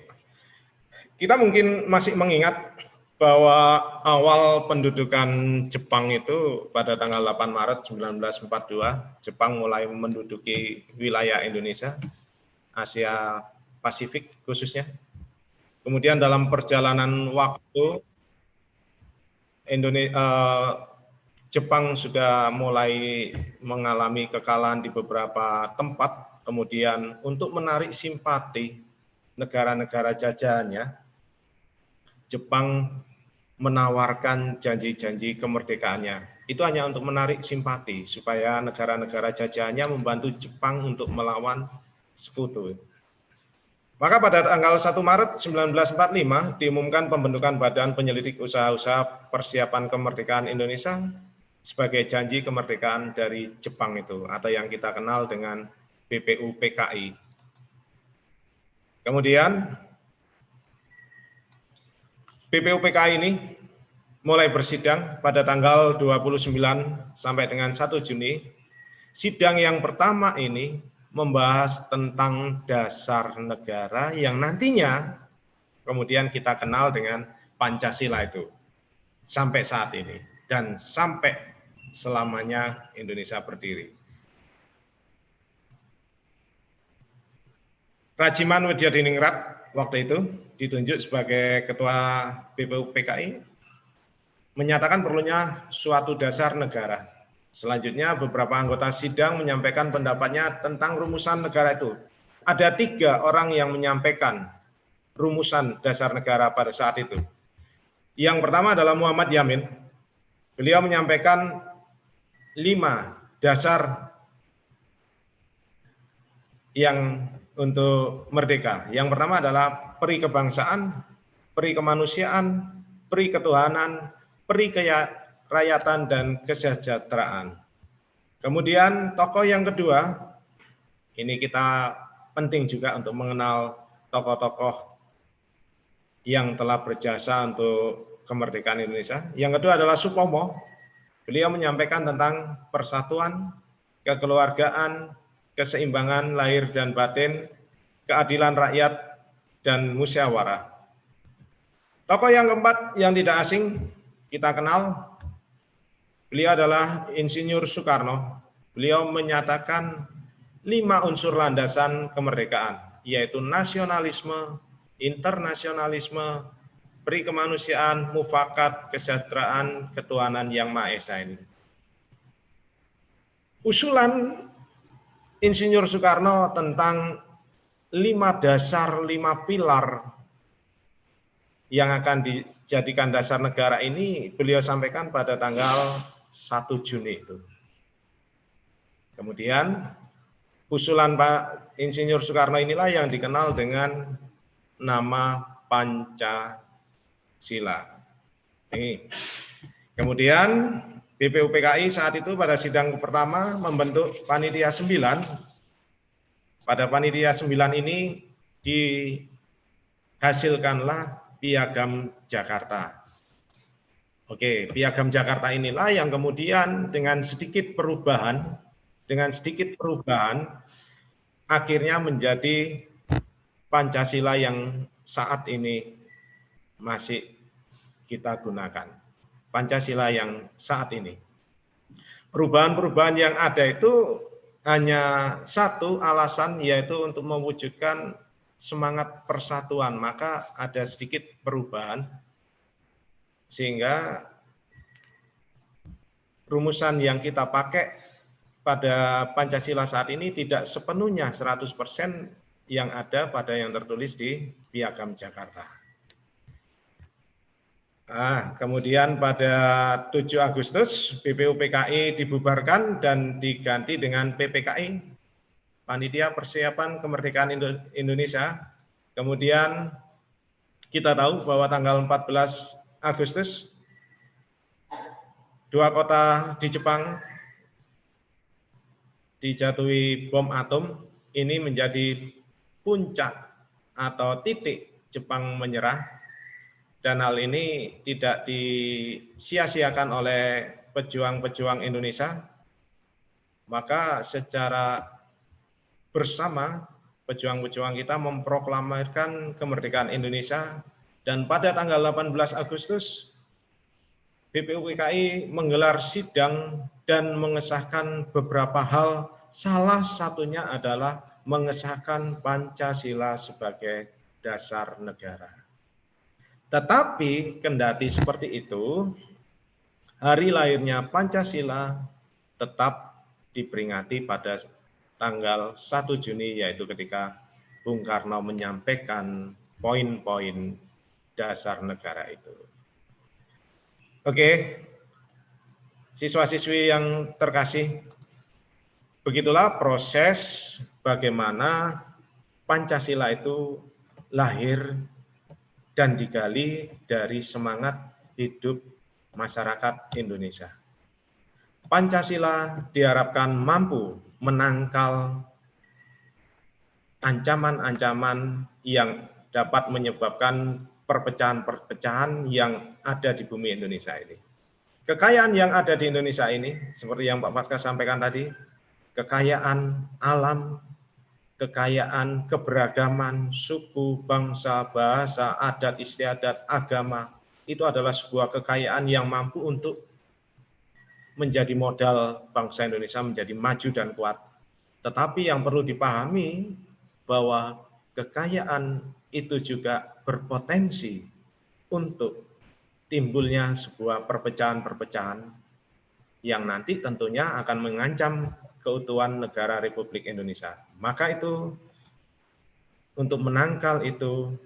kita mungkin masih mengingat bahwa awal pendudukan Jepang itu pada tanggal 8 Maret 1942, Jepang mulai menduduki wilayah Indonesia, Asia Pasifik khususnya. Kemudian dalam perjalanan waktu, Jepang sudah mulai mengalami kekalahan di beberapa tempat, kemudian untuk menarik simpati negara-negara jajahannya, Jepang menawarkan janji-janji kemerdekaannya. Itu hanya untuk menarik simpati, supaya negara-negara jajahannya membantu Jepang untuk melawan sekutu. Maka pada tanggal 1 Maret 1945 diumumkan pembentukan Badan Penyelidik Usaha-usaha Persiapan Kemerdekaan Indonesia sebagai janji kemerdekaan dari Jepang itu, atau yang kita kenal dengan BPUPKI. Kemudian BPUPKI ini mulai bersidang pada tanggal 29 sampai dengan 1 Juni. Sidang yang pertama ini membahas tentang dasar negara yang nantinya kemudian kita kenal dengan Pancasila itu sampai saat ini dan sampai selamanya Indonesia berdiri. Rajiman Widyadiningrat waktu itu ditunjuk sebagai Ketua BPUPKI, menyatakan perlunya suatu dasar negara. Selanjutnya beberapa anggota sidang menyampaikan pendapatnya tentang rumusan negara itu. Ada 3 orang yang menyampaikan rumusan dasar negara pada saat itu. Yang pertama adalah Muhammad Yamin. Beliau menyampaikan 5 dasar yang untuk merdeka. Yang pertama adalah peri kebangsaan, peri kemanusiaan, peri ketuhanan, peri kerakyatan, dan kesejahteraan. Kemudian tokoh yang kedua, ini kita penting juga untuk mengenal tokoh-tokoh yang telah berjasa untuk kemerdekaan Indonesia. Yang kedua adalah Supomo. Beliau menyampaikan tentang persatuan, kekeluargaan, keseimbangan lahir dan batin, keadilan rakyat, dan musyawarah. Tokoh yang keempat yang tidak asing kita kenal, beliau adalah Insinyur Soekarno. Beliau menyatakan 5 unsur landasan kemerdekaan, yaitu nasionalisme, internasionalisme, peri kemanusiaan, mufakat, kesejahteraan, ketuhanan yang Maha Esa ini. Usulan Insinyur Soekarno tentang 5 dasar, 5 pilar yang akan dijadikan dasar negara ini beliau sampaikan pada tanggal 1 Juni itu. Kemudian usulan Pak Insinyur Soekarno inilah yang dikenal dengan nama Pancasila. Kemudian BPUPKI saat itu pada sidang pertama membentuk Panitia 9. Pada Panitia 9 ini dihasilkanlah Piagam Jakarta. Oke, Piagam Jakarta inilah yang kemudian dengan sedikit perubahan akhirnya menjadi Pancasila yang saat ini masih kita gunakan. Pancasila yang saat ini. Perubahan-perubahan yang ada itu hanya satu alasan, yaitu untuk mewujudkan semangat persatuan. Maka ada sedikit perubahan sehingga rumusan yang kita pakai pada Pancasila saat ini tidak sepenuhnya 100% yang ada pada yang tertulis di Piagam Jakarta. Kemudian pada 7 Agustus BPUPKI dibubarkan dan diganti dengan PPKI, Panitia Persiapan Kemerdekaan Indonesia. Kemudian kita tahu bahwa tanggal 14 Agustus 2 kota di Jepang dijatuhi bom atom. Ini menjadi puncak atau titik Jepang menyerah. Dan hal ini tidak disia-siakan oleh pejuang-pejuang Indonesia. Maka secara bersama pejuang-pejuang kita memproklamirkan kemerdekaan Indonesia. Dan pada tanggal 18 Agustus, BPUPKI menggelar sidang dan mengesahkan beberapa hal. Salah satunya adalah mengesahkan Pancasila sebagai dasar negara. Tetapi kendati seperti itu, hari lahirnya Pancasila tetap diperingati pada tanggal 1 Juni, yaitu ketika Bung Karno menyampaikan poin-poin dasar negara itu. Oke, siswa-siswi yang terkasih, begitulah proses bagaimana Pancasila itu lahir dan digali dari semangat hidup masyarakat Indonesia. Pancasila diharapkan mampu menangkal ancaman-ancaman yang dapat menyebabkan perpecahan-perpecahan yang ada di bumi Indonesia ini. Kekayaan yang ada di Indonesia ini, seperti yang Pak Paskah sampaikan tadi, kekayaan alam, kekayaan keberagaman, suku, bangsa, bahasa, adat istiadat, agama, itu adalah sebuah kekayaan yang mampu untuk menjadi modal bangsa Indonesia menjadi maju dan kuat. Tetapi yang perlu dipahami bahwa kekayaan itu juga berpotensi untuk timbulnya sebuah perpecahan-perpecahan yang nanti tentunya akan mengancam keutuhan negara Republik Indonesia. Maka itu, untuk menangkal itu,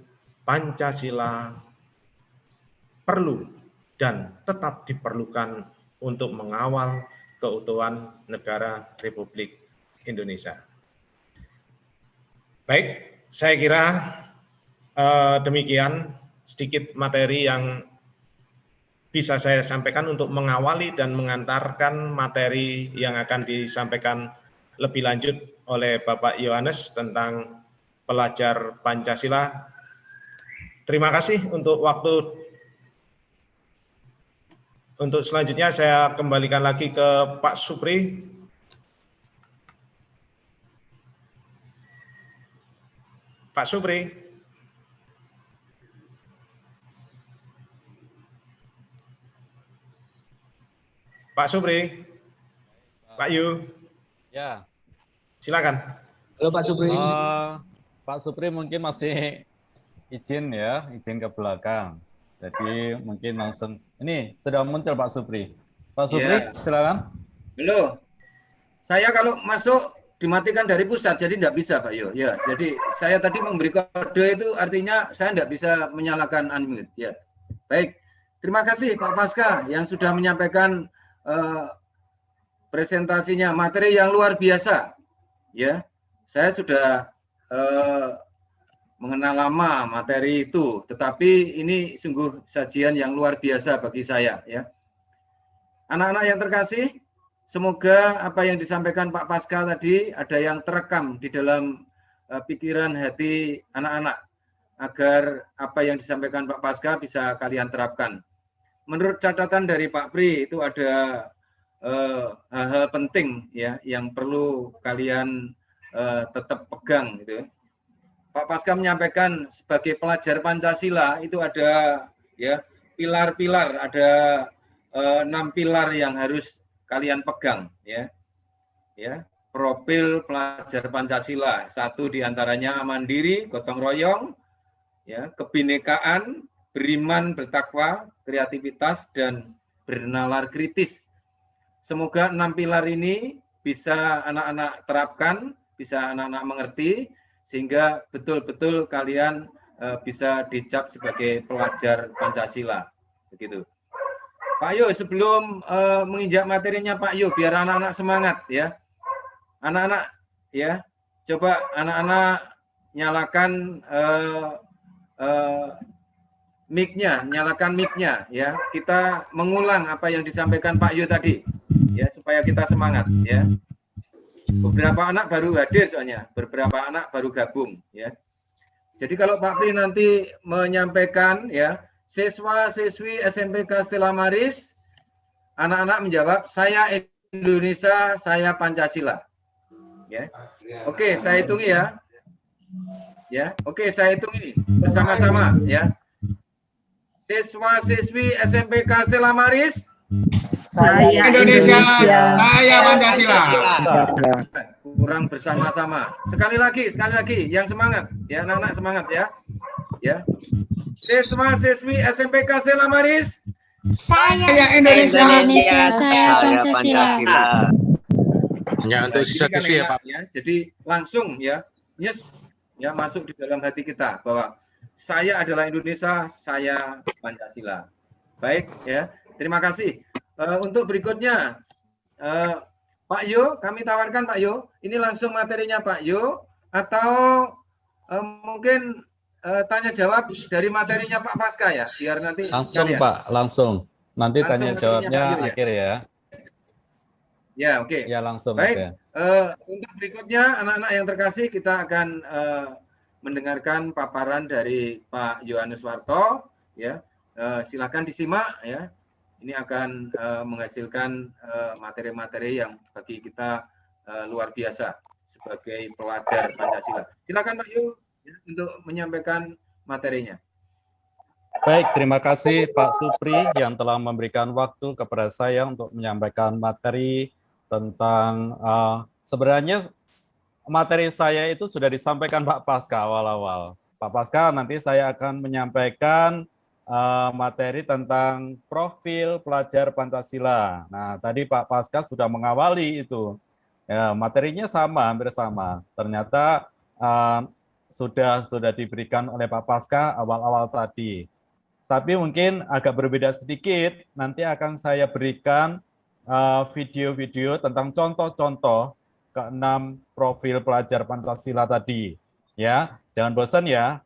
Pancasila perlu dan tetap diperlukan untuk mengawal keutuhan negara Republik Indonesia. Baik, saya kira demikian sedikit materi yang bisa saya sampaikan untuk mengawali dan mengantarkan materi yang akan disampaikan lebih lanjut oleh Bapak Yohanes tentang pelajar Pancasila. Terima kasih untuk waktu. Untuk selanjutnya saya kembalikan lagi ke Pak Supri. Pak Supri. Pak Supri, Pak Yu, Ya. silakan. Halo Pak Supri. Pak Supri mungkin masih izin ya, izin ke belakang. Jadi mungkin langsung, ini sudah muncul Pak Supri. Pak Supri, Ya. silakan. Halo, saya kalau masuk dimatikan dari pusat, jadi tidak bisa Pak Yo. Ya, jadi saya tadi memberi kode itu artinya saya tidak bisa menyalakan unmute. Ya, baik. Terima kasih Pak Paska yang sudah menyampaikan presentasinya, materi yang luar biasa. Ya, saya sudah mengenal lama materi itu, tetapi ini sungguh sajian yang luar biasa bagi saya. Ya, anak-anak yang terkasih, semoga apa yang disampaikan Pak Paska tadi ada yang terekam di dalam pikiran hati anak-anak, agar apa yang disampaikan Pak Paska bisa kalian terapkan. Menurut catatan dari Pak Pri itu ada hal-hal penting ya yang perlu kalian tetap pegang gitu. Pak Paska menyampaikan sebagai pelajar Pancasila itu ada ya pilar-pilar, ada 6 pilar yang harus kalian pegang ya. Ya, profil pelajar Pancasila. Satu diantaranya mandiri, gotong royong, ya, kebinekaan, beriman, bertakwa, kreativitas, dan bernalar kritis. Semoga 6 pilar ini bisa anak-anak terapkan, bisa anak-anak mengerti, sehingga betul-betul kalian bisa dicap sebagai pelajar Pancasila. Begitu. Pak Yo, sebelum menginjak materinya Pak Yo, biar anak-anak semangat ya. Anak-anak ya, coba anak-anak nyalakan mic-nya, nyalakan mic-nya ya. Kita mengulang apa yang disampaikan Pak Yu tadi ya, supaya kita semangat ya. Beberapa anak baru hadir soalnya, beberapa anak baru gabung ya. Jadi kalau Pak Pri nanti menyampaikan ya, siswa-siswi SMPK Stella Maris, anak-anak menjawab, saya Indonesia, saya Pancasila. Ya. Oke, saya hitung ya. Ya, oke, saya hitung ini bersama-sama ya. Siswa-siswi SMPK Stella Maris, Saya Indonesia, Indonesia. saya Pancasila. kurang bersama-sama. Sekali lagi, yang semangat ya, anak-anak semangat ya. Ya. Siswa-siswi SMPK Stella Maris, Saya Indonesia. Saya Pancasila. Hanya untuk siswa-siswi ya Pak. Ya. Jadi langsung ya, yes, ya masuk di dalam hati kita bahwa saya adalah Indonesia, saya Pancasila. Baik ya, terima kasih. Untuk berikutnya, Pak Yo, kami tawarkan Pak Yo, ini langsung materinya Pak Yo, atau mungkin tanya jawab dari materinya Pak Paska ya, biar nanti Langsung sekalian. Pak, langsung. Nanti Langsung tanya materinya jawabnya Pak Yu, ya? akhir ya. Ya, oke. Ya langsung Baik, aja. untuk berikutnya anak-anak yang terkasih, kita akan mendengarkan paparan dari Pak Yohanes Warto. Ya, silakan disimak ya. Ini akan menghasilkan materi-materi yang bagi kita luar biasa sebagai pelajar Pancasila. Silakan Pak Yu ya, untuk menyampaikan materinya. Baik, terima kasih Pak Supri yang telah memberikan waktu kepada saya untuk menyampaikan materi tentang sebenarnya materi saya itu sudah disampaikan Pak Paska awal-awal. Pak Paska, nanti saya akan menyampaikan materi tentang profil pelajar Pancasila. Nah, tadi Pak Paska sudah mengawali itu. Ya, materinya sama, hampir sama. Ternyata sudah diberikan oleh Pak Paska awal-awal tadi. Tapi mungkin agak berbeda sedikit. Nanti akan saya berikan video-video tentang contoh-contoh ke-6 profil pelajar Pancasila tadi. Ya, jangan bosan ya.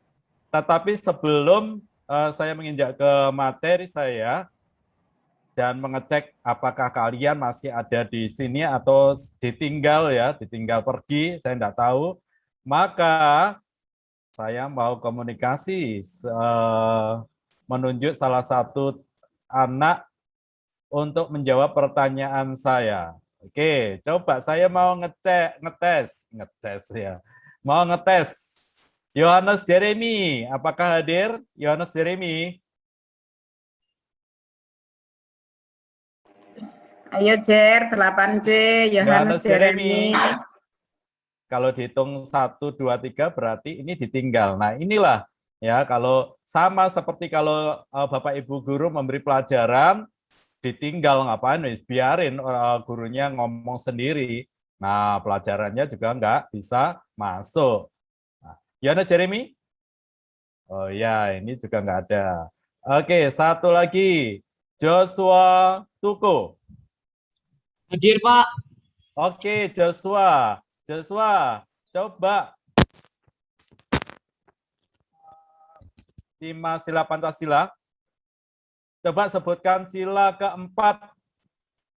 Tetapi sebelum saya menginjak ke materi saya dan mengecek apakah kalian masih ada di sini atau ditinggal ya, ditinggal pergi, saya tidak tahu. Maka saya mau komunikasi menunjuk salah satu anak untuk menjawab pertanyaan saya. Oke, coba saya mau ngetes ya. Mau ngetes. Yohanes Jeremy, apakah hadir? Yohanes Jeremy. Ayo Jer, 8C, Yohanes Jeremy. Kalau dihitung 1, 2, 3 berarti ini ditinggal. Nah inilah ya, kalau sama seperti kalau Bapak Ibu guru memberi pelajaran, ditinggal ngapain, biarin gurunya ngomong sendiri. Nah pelajarannya juga nggak bisa masuk. Nah, Yohanes Jeremy? Oh ya, ini juga nggak ada. Oke, satu lagi. Joshua Tuko. Hadir, Pak. Oke, Joshua. Joshua, coba 5 sila Pancasila. Coba sebutkan sila keempat.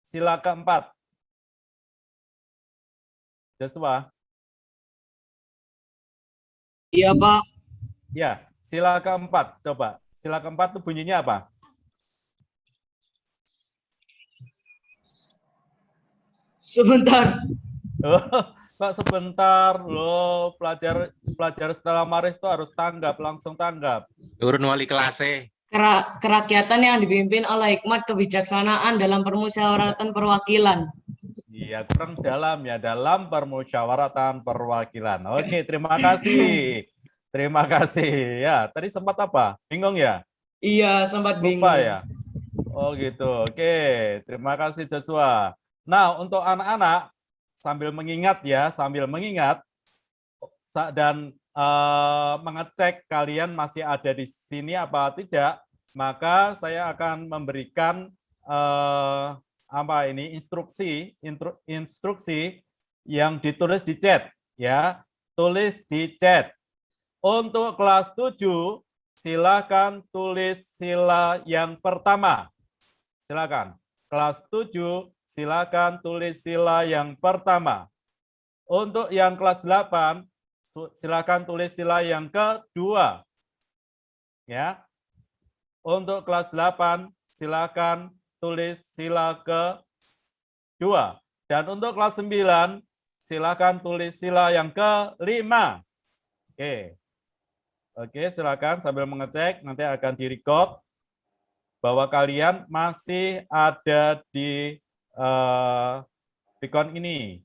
Sila keempat. Joshua. Iya, Pak. Ya, sila keempat. Coba. Sila keempat itu bunyinya apa? Sebentar. Pak sebentar loh, pelajar setelah Maris itu harus tanggap, langsung tanggap. Turun wali kelasnya. Kerakyatan yang dipimpin oleh hikmat kebijaksanaan dalam permusyawaratan perwakilan. Iya, kurang dalam ya, dalam permusyawaratan perwakilan. Oke, terima kasih. Terima kasih. Ya, tadi sempat apa? Bingung ya? Iya, sempat bingung. Lupa ya? Oh gitu. Oke, terima kasih Joshua. Nah, untuk anak-anak sambil mengingat dan mengecek kalian masih ada di sini apa tidak, maka saya akan memberikan instruksi yang ditulis di chat ya. Tulis di chat. Untuk kelas 7 silakan tulis sila yang pertama. Silakan. Kelas 7 silakan tulis sila yang pertama. Untuk yang kelas 8, silakan tulis sila yang kedua. Ya. Untuk kelas 8, silakan tulis sila kedua. Dan untuk kelas 9, silakan tulis sila yang kelima. Oke. Oke, silakan sambil mengecek, nanti akan di-record bahwa kalian masih ada di Pikon ini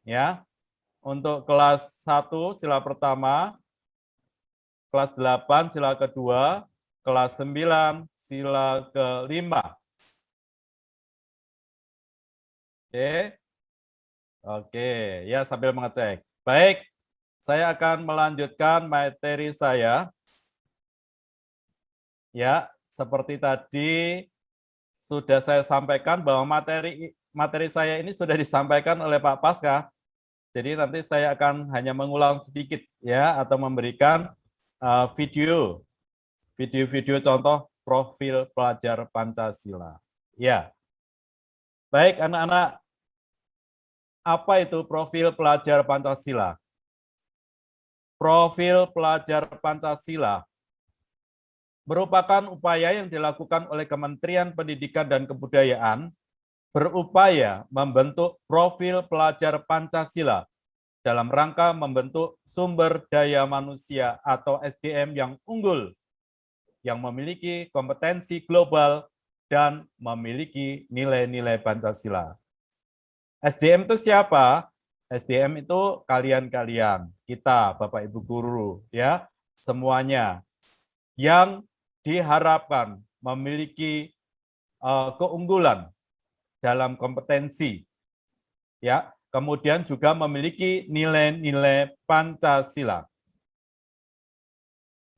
ya. Untuk kelas 1 sila pertama, kelas 8 sila kedua, kelas 9 sila kelima. Oke. Oke, ya sambil mengecek. Baik, saya akan melanjutkan materi saya. Ya, seperti tadi sudah saya sampaikan bahwa materi saya ini sudah disampaikan oleh Pak Pasca. Jadi nanti saya akan hanya mengulang sedikit ya, atau memberikan video contoh profil pelajar Pancasila. Ya. Baik anak-anak, apa itu profil pelajar Pancasila? Profil pelajar Pancasila merupakan upaya yang dilakukan oleh Kementerian Pendidikan dan Kebudayaan berupaya membentuk profil pelajar Pancasila dalam rangka membentuk sumber daya manusia atau SDM yang unggul, yang memiliki kompetensi global dan memiliki nilai-nilai Pancasila. SDM itu siapa? SDM itu kalian-kalian, kita, Bapak Ibu guru, ya, semuanya yang diharapkan memiliki keunggulan dalam kompetensi, ya, kemudian juga memiliki nilai-nilai Pancasila.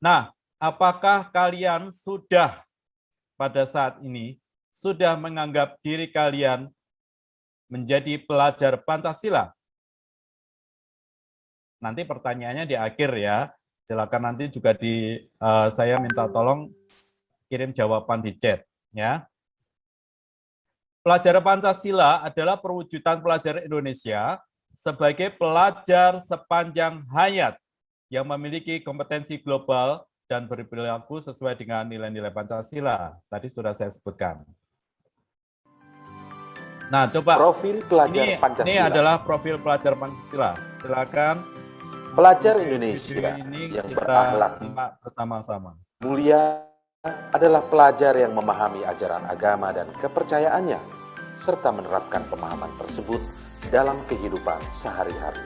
Nah, apakah kalian sudah pada saat ini sudah menganggap diri kalian menjadi pelajar Pancasila? Nanti pertanyaannya di akhir ya. Silakan nanti juga saya minta tolong kirim jawaban di chat ya. Pelajar Pancasila adalah perwujudan pelajar Indonesia sebagai pelajar sepanjang hayat yang memiliki kompetensi global dan berperilaku sesuai dengan nilai-nilai Pancasila. Tadi sudah saya sebutkan. Nah, coba profil pelajar Pancasila. Ini adalah profil pelajar Pancasila. Silakan. Pelajar Indonesia ini yang kita berakhlak bersama-sama. mulia adalah pelajar yang memahami ajaran agama dan kepercayaannya, serta menerapkan pemahaman tersebut dalam kehidupan sehari-hari.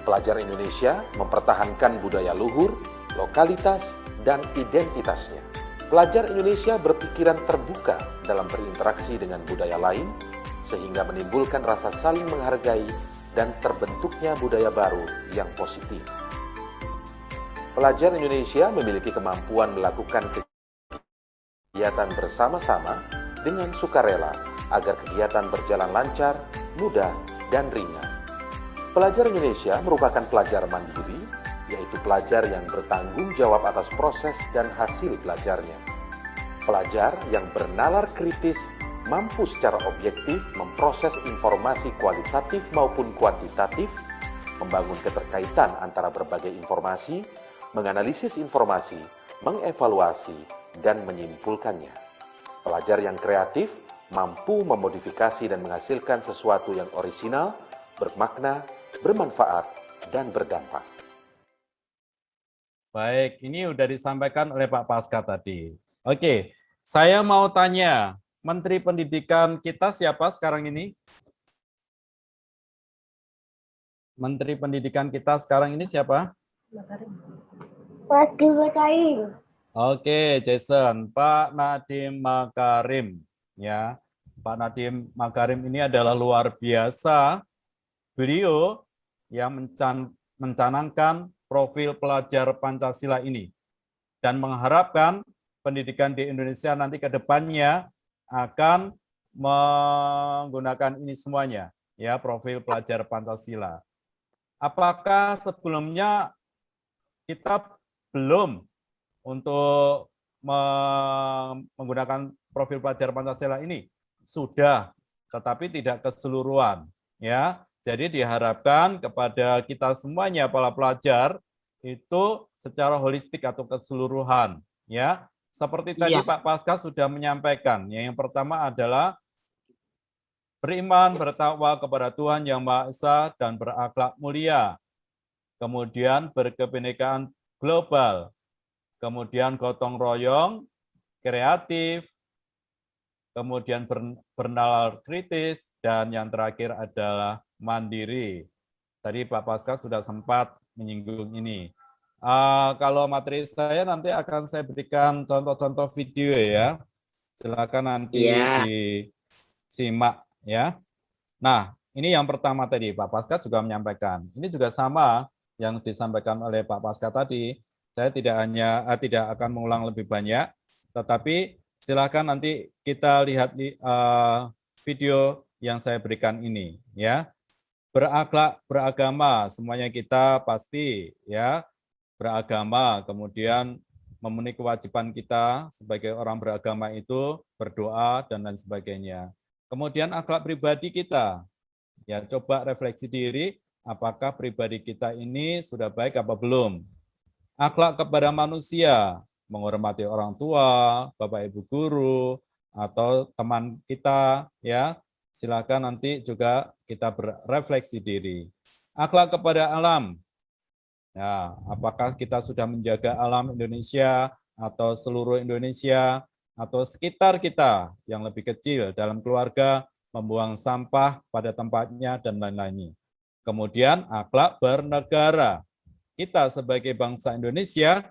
Pelajar Indonesia mempertahankan budaya luhur, lokalitas, dan identitasnya. Pelajar Indonesia berpikiran terbuka dalam berinteraksi dengan budaya lain, sehingga menimbulkan rasa saling menghargai dan terbentuknya budaya baru yang positif. Pelajar Indonesia memiliki kemampuan melakukan kegiatan bersama-sama dengan sukarela agar kegiatan berjalan lancar, mudah, dan ringan. Pelajar Indonesia merupakan pelajar mandiri, yaitu pelajar yang bertanggung jawab atas proses dan hasil belajarnya. Pelajar yang bernalar kritis, mampu secara objektif memproses informasi kualitatif maupun kuantitatif, membangun keterkaitan antara berbagai informasi, menganalisis informasi, mengevaluasi, dan menyimpulkannya. Pelajar yang kreatif mampu memodifikasi dan menghasilkan sesuatu yang orisinal, bermakna, bermanfaat, dan berdampak. Baik, ini sudah disampaikan oleh Pak Paskah tadi. Oke, saya mau tanya, Menteri Pendidikan kita siapa sekarang ini? Menteri Pendidikan kita sekarang ini siapa? Makarim. Oke, Jason, Pak Nadiem Makarim. Ya, Pak Nadiem Makarim ini adalah luar biasa. Beliau yang mencanangkan profil pelajar Pancasila ini dan mengharapkan pendidikan di Indonesia nanti ke depannya akan menggunakan ini semuanya, ya, profil pelajar Pancasila. Apakah sebelumnya kita belum untuk menggunakan profil pelajar Pancasila ini? Sudah, tetapi tidak keseluruhan, ya. Jadi diharapkan kepada kita semuanya para pelajar itu secara holistik atau keseluruhan, ya. Seperti tadi Pak Paskah sudah menyampaikan, yang pertama adalah beriman, bertakwa kepada Tuhan Yang Maha Esa dan berakhlak mulia. Kemudian berkebinekaan global. Kemudian gotong royong, kreatif, kemudian bernalar kritis, dan yang terakhir adalah mandiri. Tadi Pak Paskah sudah sempat menyinggung ini. Kalau materi saya nanti akan saya berikan contoh-contoh video ya. Silakan nanti disimak ya. Nah, ini yang pertama tadi Pak Paskah juga menyampaikan. Ini juga sama yang disampaikan oleh Pak Paskah tadi. Saya tidak akan mengulang lebih banyak, tetapi silakan nanti kita lihat video yang saya berikan ini ya. Berakhlak, beragama, semuanya kita pasti ya beragama, kemudian memenuhi kewajiban kita sebagai orang beragama itu berdoa dan lain sebagainya. Kemudian akhlak pribadi kita, ya coba refleksi diri, apakah pribadi kita ini sudah baik apa belum. Akhlak kepada manusia, menghormati orang tua, bapak ibu guru, atau teman kita, ya silakan nanti juga kita berefleksi diri. Akhlak kepada alam, ya, apakah kita sudah menjaga alam Indonesia atau seluruh Indonesia atau sekitar kita yang lebih kecil dalam keluarga, membuang sampah pada tempatnya dan lain-lainnya. Kemudian akhlak bernegara, kita sebagai bangsa Indonesia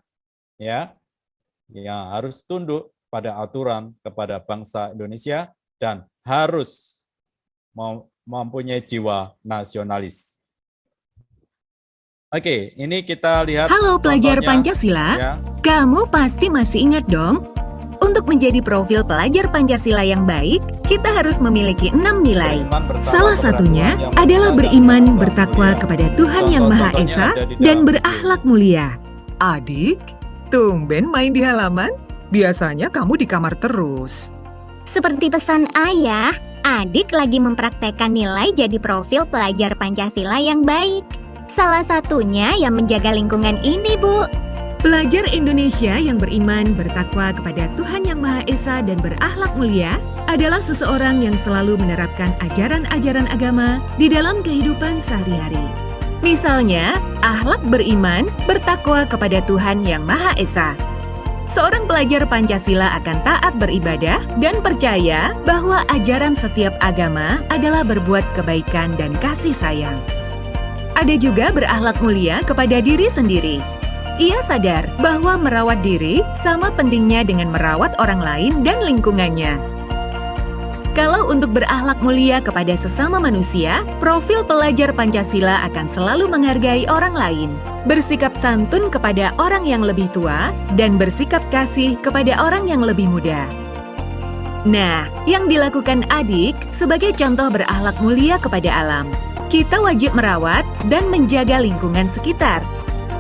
ya harus tunduk pada aturan kepada bangsa Indonesia dan harus mempunyai jiwa nasionalis. Oke, ini kita lihat. Halo pelajar Pancasila, ya. Kamu pasti masih ingat dong? Untuk menjadi profil pelajar Pancasila yang baik, kita harus memiliki 6 nilai. Salah satunya adalah beriman, bertakwa kepada Tuhan Yang Maha Esa, dan berakhlak mulia. Adik, tumben main di halaman? Biasanya kamu di kamar terus. Seperti pesan ayah, adik lagi mempraktekkan nilai jadi profil pelajar Pancasila yang baik. Salah satunya yang menjaga lingkungan ini, Bu. Pelajar Indonesia yang beriman, bertakwa kepada Tuhan Yang Maha Esa dan berakhlak mulia adalah seseorang yang selalu menerapkan ajaran-ajaran agama di dalam kehidupan sehari-hari. Misalnya, akhlak beriman, bertakwa kepada Tuhan Yang Maha Esa. seorang pelajar Pancasila akan taat beribadah dan percaya bahwa ajaran setiap agama adalah berbuat kebaikan dan kasih sayang. Ada juga berakhlak mulia kepada diri sendiri. Ia sadar bahwa merawat diri sama pentingnya dengan merawat orang lain dan lingkungannya. Kalau untuk berakhlak mulia kepada sesama manusia, profil pelajar Pancasila akan selalu menghargai orang lain, bersikap santun kepada orang yang lebih tua, dan bersikap kasih kepada orang yang lebih muda. Nah, yang dilakukan Adik sebagai contoh berakhlak mulia kepada alam. Kita wajib merawat dan menjaga lingkungan sekitar.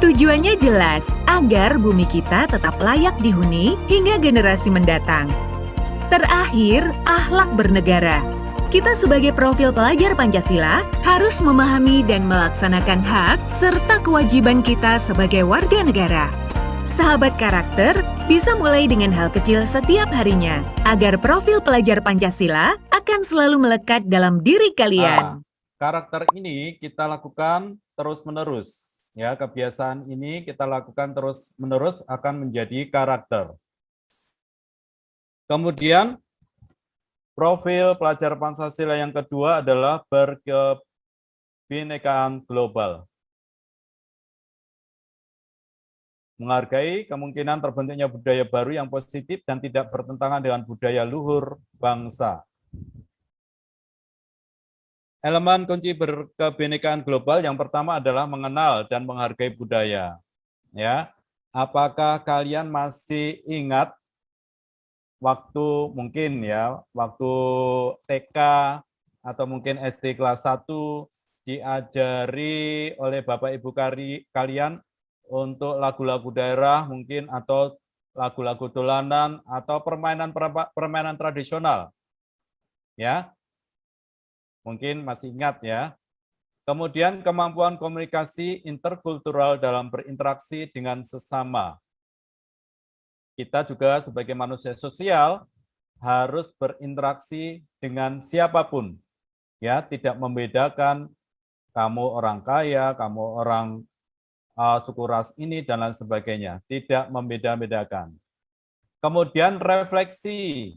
Tujuannya jelas, agar bumi kita tetap layak dihuni hingga generasi mendatang. Terakhir, akhlak bernegara. Kita sebagai profil pelajar Pancasila harus memahami dan melaksanakan hak serta kewajiban kita sebagai warga negara. Sahabat karakter bisa mulai dengan hal kecil setiap harinya, agar profil pelajar Pancasila akan selalu melekat dalam diri kalian. Karakter ini kita lakukan terus-menerus. Ya, kebiasaan ini kita lakukan terus-menerus akan menjadi karakter. Kemudian, profil pelajar Pancasila yang kedua adalah berkebinekaan global. Menghargai kemungkinan terbentuknya budaya baru yang positif dan tidak bertentangan dengan budaya luhur bangsa. Elemen kunci berkebinekaan global yang pertama adalah mengenal dan menghargai budaya. Ya, apakah kalian masih ingat waktu waktu TK atau mungkin SD kelas 1 diajari oleh Bapak Ibu kalian untuk lagu-lagu daerah mungkin atau lagu-lagu dolanan atau permainan tradisional. Ya. Mungkin masih ingat ya. Kemudian kemampuan komunikasi interkultural dalam berinteraksi dengan sesama. Kita juga sebagai manusia sosial harus berinteraksi dengan siapapun. Ya, tidak membedakan kamu orang kaya, kamu orang suku ras ini dan lain sebagainya. Tidak membeda-bedakan. Kemudian refleksi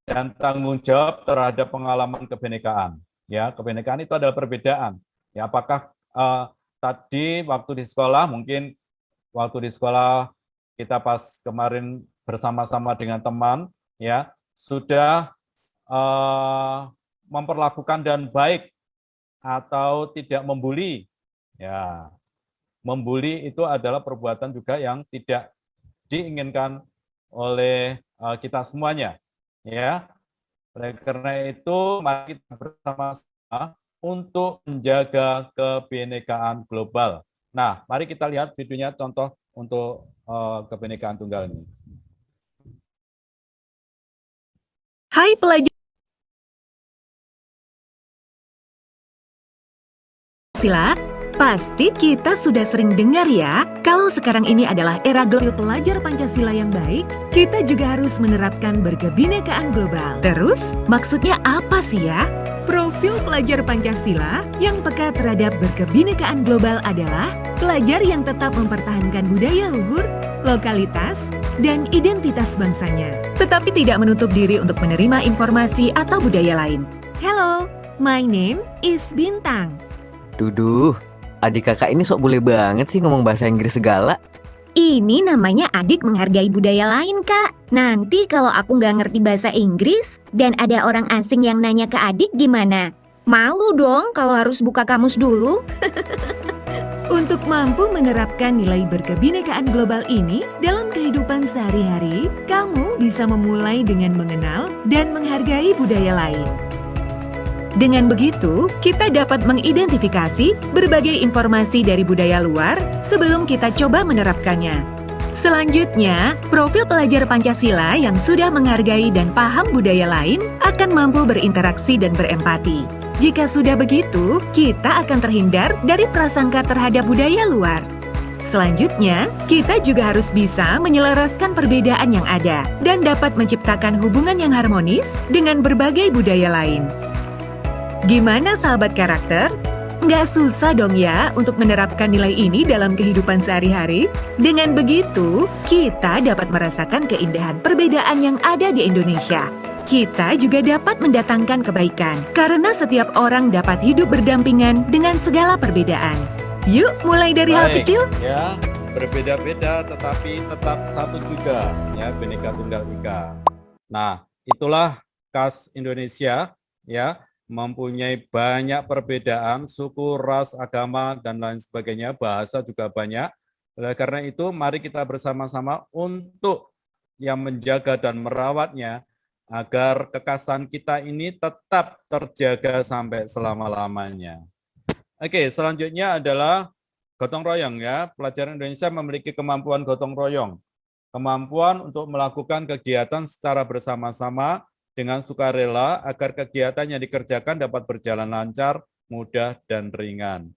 dan tanggung jawab terhadap pengalaman kebinekaan. Ya, kebinekaan itu adalah perbedaan. Ya, apakah tadi waktu di sekolah mungkin waktu di sekolah kita pas kemarin bersama-sama dengan teman, ya sudah memperlakukan dan baik atau tidak membuli. Ya, membuli itu adalah perbuatan juga yang tidak diinginkan oleh kita semuanya. Ya, oleh karena itu mari kita bersama-sama untuk menjaga kebinekaan global. Nah, mari kita lihat videonya contoh untuk kebinekaan tunggal ini. Hai pelajar Pancasila, pasti kita sudah sering dengar ya, kalau sekarang ini adalah era global pelajar Pancasila yang baik, kita juga harus menerapkan berkebinekaan global. Terus, maksudnya apa sih ya? Profil pelajar Pancasila yang peka terhadap berkebinekaan global adalah pelajar yang tetap mempertahankan budaya luhur, lokalitas, dan identitas bangsanya, tetapi tidak menutup diri untuk menerima informasi atau budaya lain. Hello, my name is Bintang. Duduh, adik kakak ini sok boleh banget sih ngomong bahasa Inggris segala. Ini namanya adik menghargai budaya lain, Kak. Nanti kalau aku nggak ngerti bahasa Inggris dan ada orang asing yang nanya ke adik gimana? Malu dong kalau harus buka kamus dulu. Untuk mampu menerapkan nilai berkebinekaan global ini dalam kehidupan sehari-hari, kamu bisa memulai dengan mengenal dan menghargai budaya lain. Dengan begitu, kita dapat mengidentifikasi berbagai informasi dari budaya luar sebelum kita coba menerapkannya. Selanjutnya, profil pelajar Pancasila yang sudah menghargai dan paham budaya lain akan mampu berinteraksi dan berempati. Jika sudah begitu, kita akan terhindar dari prasangka terhadap budaya luar. Selanjutnya, kita juga harus bisa menyelaraskan perbedaan yang ada dan dapat menciptakan hubungan yang harmonis dengan berbagai budaya lain. Gimana sahabat karakter? Nggak susah dong ya untuk menerapkan nilai ini dalam kehidupan sehari-hari. Dengan begitu, kita dapat merasakan keindahan perbedaan yang ada di Indonesia. Kita juga dapat mendatangkan kebaikan, karena setiap orang dapat hidup berdampingan dengan segala perbedaan. Yuk, mulai dari hal kecil. Ya, berbeda-beda tetapi tetap satu juga, ya, Bhinneka Tunggal Ika. Nah, itulah khas Indonesia, ya, mempunyai banyak perbedaan, suku, ras, agama, dan lain sebagainya, bahasa juga banyak. Oleh karena itu, mari kita bersama-sama untuk yang menjaga dan merawatnya, agar kekhasan kita ini tetap terjaga sampai selama-lamanya. Oke, selanjutnya adalah gotong royong, ya. Pelajar Indonesia memiliki kemampuan gotong royong. Kemampuan untuk melakukan kegiatan secara bersama-sama dengan sukarela agar kegiatan yang dikerjakan dapat berjalan lancar, mudah, dan ringan.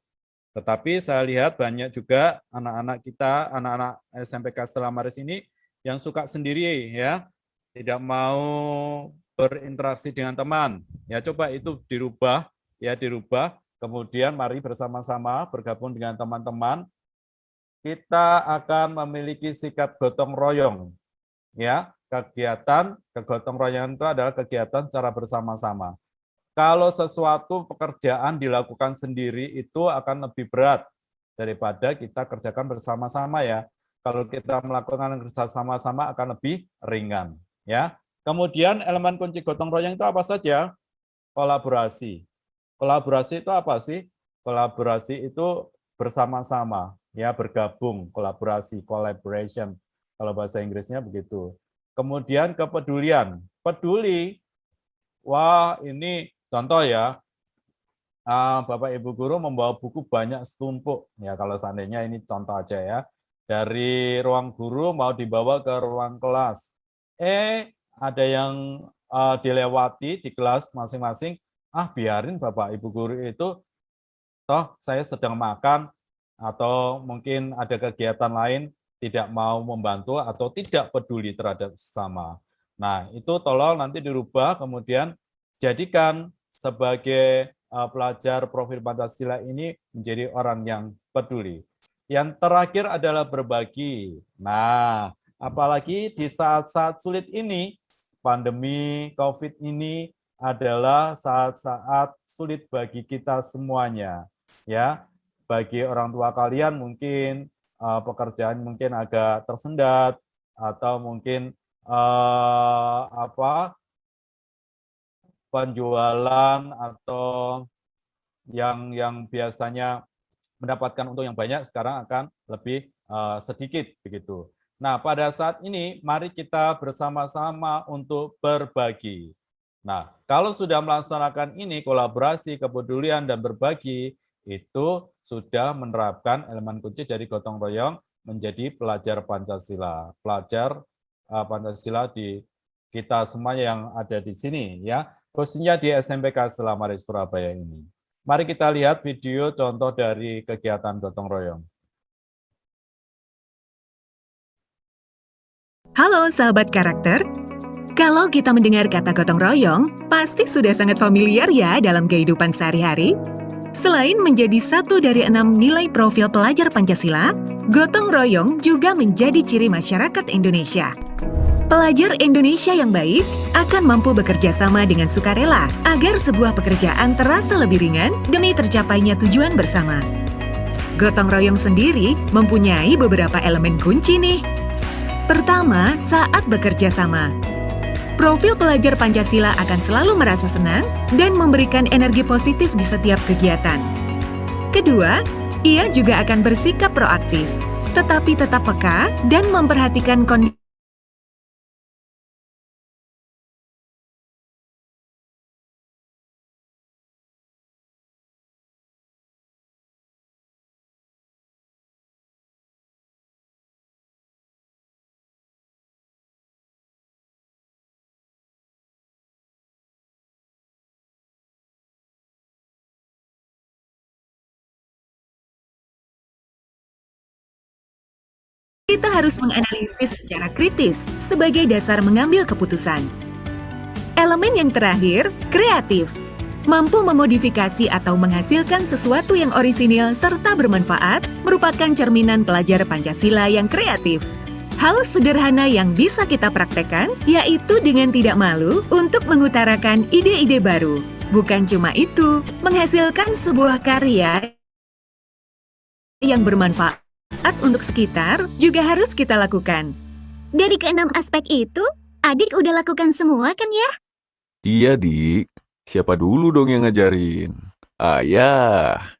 Tetapi saya lihat banyak juga anak-anak kita, anak-anak SMPK Stella Maris ini yang suka sendiri, ya, tidak mau berinteraksi dengan teman. Ya, coba itu dirubah, ya, dirubah. Kemudian mari bersama-sama bergabung dengan teman-teman. Kita akan memiliki sikap gotong royong, ya. Kegiatan kegotong royongan itu adalah kegiatan secara bersama-sama. Kalau sesuatu pekerjaan dilakukan sendiri itu akan lebih berat daripada kita kerjakan bersama-sama, ya. Kalau kita melakukan kerja sama-sama akan lebih ringan, ya. Kemudian elemen kunci gotong royong itu apa saja? Kolaborasi. Kolaborasi itu apa sih? Kolaborasi itu bersama-sama, ya, bergabung, kolaborasi, collaboration. Kalau bahasa Inggrisnya begitu. Kemudian kepedulian. Peduli. Wah, ini contoh, ya. Bapak Ibu guru membawa buku banyak setumpuk. Ya, kalau seandainya ini contoh aja, ya. Dari ruang guru mau dibawa ke ruang kelas. Ada yang dilewati di kelas masing-masing. Biarin Bapak Ibu guru itu, toh saya sedang makan, atau mungkin ada kegiatan lain, tidak mau membantu atau tidak peduli terhadap sesama. Nah, itu tolong nanti dirubah, kemudian jadikan sebagai pelajar profil Pancasila ini menjadi orang yang peduli. Yang terakhir adalah berbagi. Nah, apalagi di saat-saat sulit ini, pandemi COVID ini adalah saat-saat sulit bagi kita semuanya, ya. Bagi orang tua kalian mungkin pekerjaan mungkin agak tersendat, atau mungkin penjualan atau yang biasanya mendapatkan untung yang banyak sekarang akan lebih sedikit begitu. Nah, pada saat ini mari kita bersama-sama untuk berbagi. Nah, kalau sudah melaksanakan ini, kolaborasi, kepedulian, dan berbagi, itu sudah menerapkan elemen kunci dari gotong royong menjadi pelajar Pancasila. Pelajar Pancasila di kita semua yang ada di sini, ya, khususnya di SMPK Stella Maris Surabaya ini. Mari kita lihat video contoh dari kegiatan gotong royong. Halo sahabat karakter. Kalau kita mendengar kata gotong royong, pasti sudah sangat familiar ya dalam kehidupan sehari-hari. Selain menjadi satu dari 6 nilai profil pelajar Pancasila, gotong royong juga menjadi ciri masyarakat Indonesia. Pelajar Indonesia yang baik akan mampu bekerja sama dengan sukarela agar sebuah pekerjaan terasa lebih ringan demi tercapainya tujuan bersama. Gotong royong sendiri mempunyai beberapa elemen kunci nih. Pertama, saat bekerja sama. Profil pelajar Pancasila akan selalu merasa senang dan memberikan energi positif di setiap kegiatan. Kedua, ia juga akan bersikap proaktif, tetapi tetap peka dan memperhatikan kondisi. Kita harus menganalisis secara kritis sebagai dasar mengambil keputusan. Elemen yang terakhir, kreatif. Mampu memodifikasi atau menghasilkan sesuatu yang orisinil serta bermanfaat merupakan cerminan pelajar Pancasila yang kreatif. Hal sederhana yang bisa kita praktekkan yaitu dengan tidak malu untuk mengutarakan ide-ide baru. Bukan cuma itu, menghasilkan sebuah karya yang bermanfaat untuk sekitar juga harus kita lakukan. Dari keenam aspek itu, adik udah lakukan semua kan ya? Iya, Dik. Siapa dulu dong yang ngajarin? Ayah.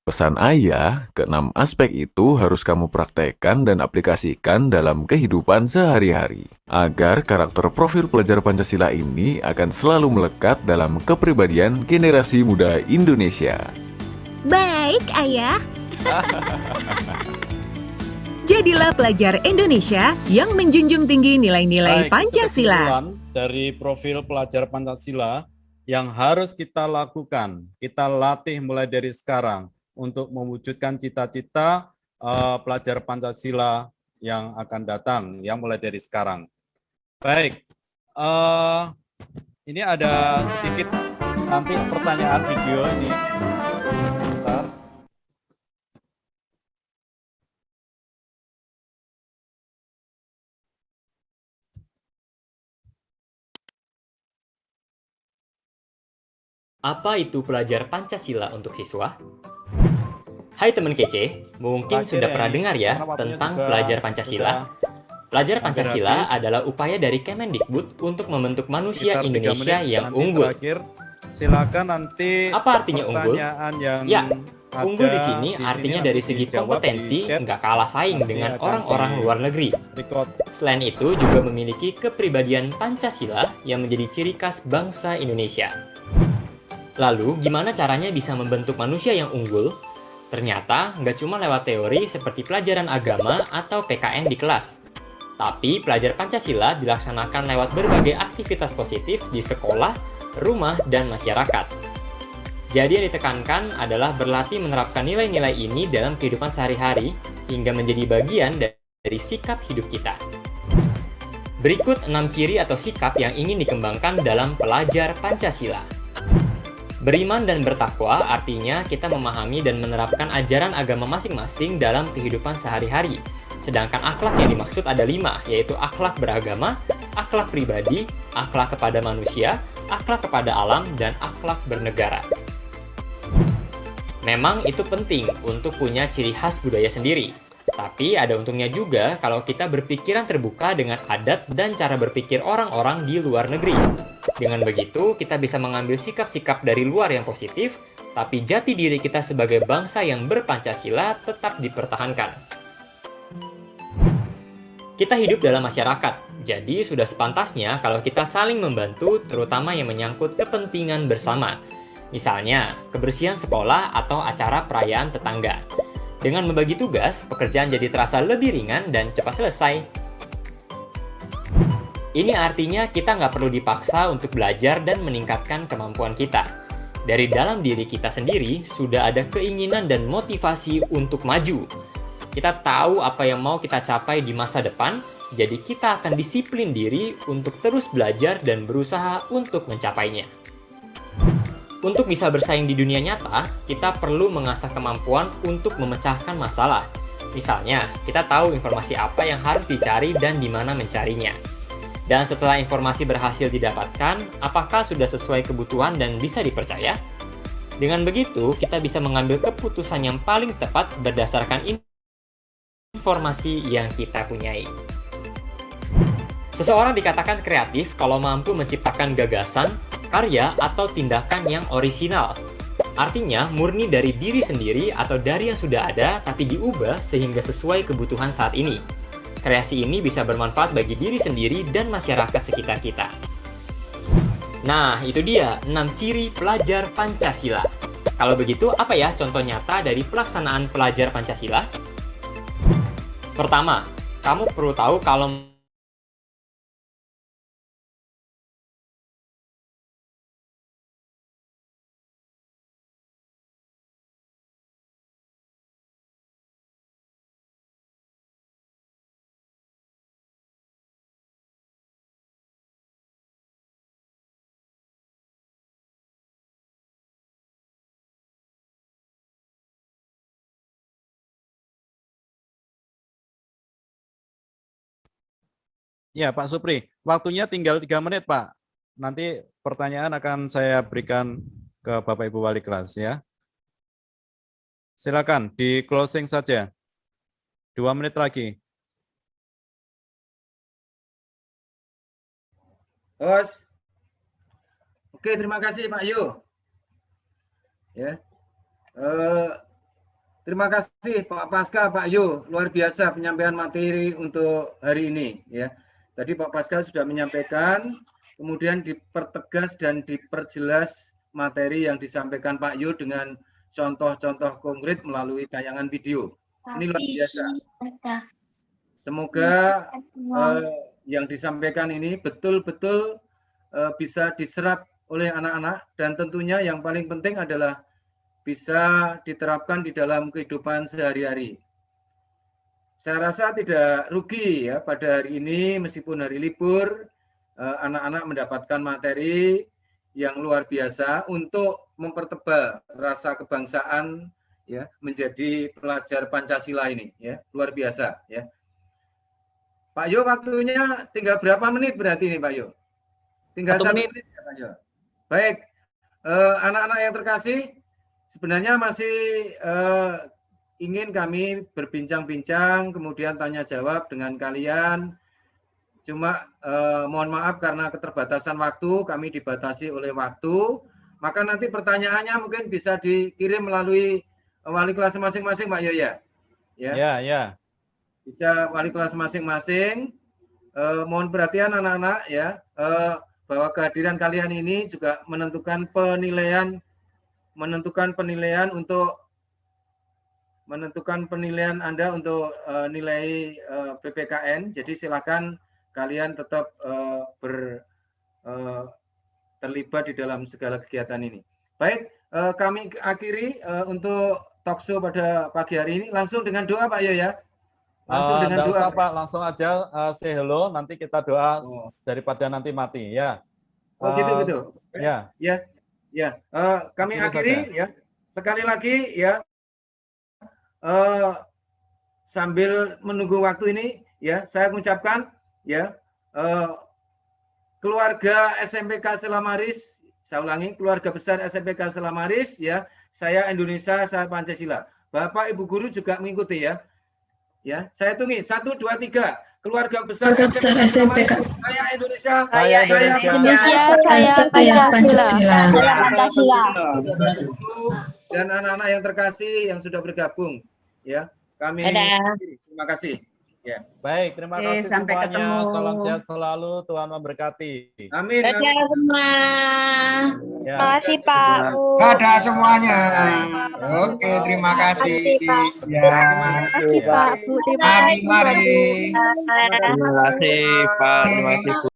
Pesan ayah, keenam aspek itu harus kamu praktekkan dan aplikasikan dalam kehidupan sehari-hari. Agar karakter profil pelajar Pancasila ini akan selalu melekat dalam kepribadian generasi muda Indonesia. Baik, ayah. Jadilah pelajar Indonesia yang menjunjung tinggi nilai-nilai Baik, itu Pancasila. kesimpulan dari profil pelajar Pancasila yang harus kita lakukan, kita latih mulai dari sekarang untuk mewujudkan cita-cita pelajar Pancasila yang akan datang, yang mulai dari sekarang. Baik, ini ada sedikit nanti pertanyaan video ini. Bentar. Apa itu pelajar Pancasila untuk siswa? Hai teman kece, mungkin sudah pernah dengar ya tentang pelajar Pancasila. Pelajar Pancasila adalah upaya dari Kemendikbud untuk membentuk manusia Sekitar 3 Indonesia menit, yang nanti unggul. terakhir, silakan nanti Apa artinya unggul? pertanyaan yang Ya, ada unggul di sini artinya nanti dari segi dijawab kompetensi di chat. nggak kalah saing Nanti dengan akan orang-orang luar negeri. record. Selain itu juga memiliki kepribadian Pancasila yang menjadi ciri khas bangsa Indonesia. Lalu, gimana caranya bisa membentuk manusia yang unggul? Ternyata nggak cuma lewat teori seperti pelajaran agama atau PKN di kelas. Tapi pelajar Pancasila dilaksanakan lewat berbagai aktivitas positif di sekolah, rumah, dan masyarakat. Jadi yang ditekankan adalah berlatih menerapkan nilai-nilai ini dalam kehidupan sehari-hari hingga menjadi bagian dari sikap hidup kita. Berikut 6 ciri atau sikap yang ingin dikembangkan dalam pelajar Pancasila. Beriman dan bertakwa artinya kita memahami dan menerapkan ajaran agama masing-masing dalam kehidupan sehari-hari. Sedangkan akhlak yang dimaksud ada 5, yaitu akhlak beragama, akhlak pribadi, akhlak kepada manusia, akhlak kepada alam, dan akhlak bernegara. Memang itu penting untuk punya ciri khas budaya sendiri. Tapi ada untungnya juga kalau kita berpikiran terbuka dengan adat dan cara berpikir orang-orang di luar negeri. Dengan begitu, kita bisa mengambil sikap-sikap dari luar yang positif, tapi jati diri kita sebagai bangsa yang berpancasila tetap dipertahankan. Kita hidup dalam masyarakat, jadi sudah sepantasnya kalau kita saling membantu, terutama yang menyangkut kepentingan bersama. Misalnya, kebersihan sekolah atau acara perayaan tetangga. Dengan membagi tugas, pekerjaan jadi terasa lebih ringan dan cepat selesai. Ini artinya kita nggak perlu dipaksa untuk belajar dan meningkatkan kemampuan kita. Dari dalam diri kita sendiri, sudah ada keinginan dan motivasi untuk maju. Kita tahu apa yang mau kita capai di masa depan, jadi kita akan disiplin diri untuk terus belajar dan berusaha untuk mencapainya. Untuk bisa bersaing di dunia nyata, kita perlu mengasah kemampuan untuk memecahkan masalah. Misalnya, kita tahu informasi apa yang harus dicari dan di mana mencarinya. Dan setelah informasi berhasil didapatkan, apakah sudah sesuai kebutuhan dan bisa dipercaya? Dengan begitu, kita bisa mengambil keputusan yang paling tepat berdasarkan informasi yang kita punyai. Seseorang dikatakan kreatif kalau mampu menciptakan gagasan, karya, atau tindakan yang orisinal. Artinya, murni dari diri sendiri atau dari yang sudah ada, tapi diubah sehingga sesuai kebutuhan saat ini. Kreasi ini bisa bermanfaat bagi diri sendiri dan masyarakat sekitar kita. Nah, itu dia 6 ciri pelajar Pancasila. Kalau begitu, apa ya contoh nyata dari pelaksanaan pelajar Pancasila? Pertama, kamu perlu tahu kalau Ya, Pak Supri, waktunya tinggal 3 menit, Pak. Nanti pertanyaan akan saya berikan ke Bapak Ibu Wali kelas ya. Silakan di closing saja. 2 menit lagi. Bos. Oke, terima kasih Pak Yu. Ya. Terima kasih Pak Paska, Pak Yu, luar biasa penyampaian materi untuk hari ini ya. Tadi Pak Paska sudah menyampaikan, kemudian dipertegas dan diperjelas materi yang disampaikan Pak Yu dengan contoh-contoh konkret melalui tayangan video. Ini luar biasa. Semoga yang disampaikan ini betul-betul bisa diserap oleh anak-anak dan tentunya yang paling penting adalah bisa diterapkan di dalam kehidupan sehari-hari. Saya rasa tidak rugi ya pada hari ini meskipun hari libur, anak-anak mendapatkan materi yang luar biasa untuk mempertebal rasa kebangsaan ya menjadi pelajar Pancasila ini ya, luar biasa ya. Pak Yo, waktunya tinggal berapa menit berarti ini Pak Yo? Tinggal 1 menit ya Pak Yo. Baik, anak-anak yang terkasih, sebenarnya masih ingin kami berbincang-bincang, kemudian tanya jawab dengan kalian. Cuma mohon maaf karena keterbatasan waktu, kami dibatasi oleh waktu. Maka nanti pertanyaannya mungkin bisa dikirim melalui wali kelas masing-masing, Pak Yoya. Ya. Bisa wali kelas masing-masing. Mohon perhatian anak-anak ya, bahwa kehadiran kalian ini juga menentukan penilaian Anda untuk nilai PPKN. Jadi silakan kalian tetap terlibat di dalam segala kegiatan ini. Baik, kami akhiri untuk talkshow pada pagi hari ini. Langsung dengan doa Pak Yo ya. Langsung dengan doa. Usah, Pak, langsung aja say hello, nanti kita doa daripada nanti mati ya. Oh gitu. Ya. Kami akhiri ya. Sekali lagi ya. Sambil menunggu waktu ini ya, saya mengucapkan ya, keluarga SMPK Stella Maris, saya ulangi, keluarga besar SMPK Stella Maris ya, saya Indonesia, saya Pancasila. Bapak Ibu guru juga mengikuti ya. Ya, saya tunggu 1 2 3. Keluarga besar SMPK. Saya Indonesia. Saya Pancasila. Pancasila. Dan anak-anak yang terkasih yang sudah bergabung ya. Kami terima kasih. Ya. Baik, terima kasih sampai semuanya. ketemu. Salam sehat selalu, Tuhan memberkati. Amin. Dadah semua. Ya. Terima kasih Pak. Dadah semuanya. Oke, terima kasih. Ya. Terima kasih Pak. Bu. Terima kasih. Mari. Terima kasih Pak, terima kasih Bu.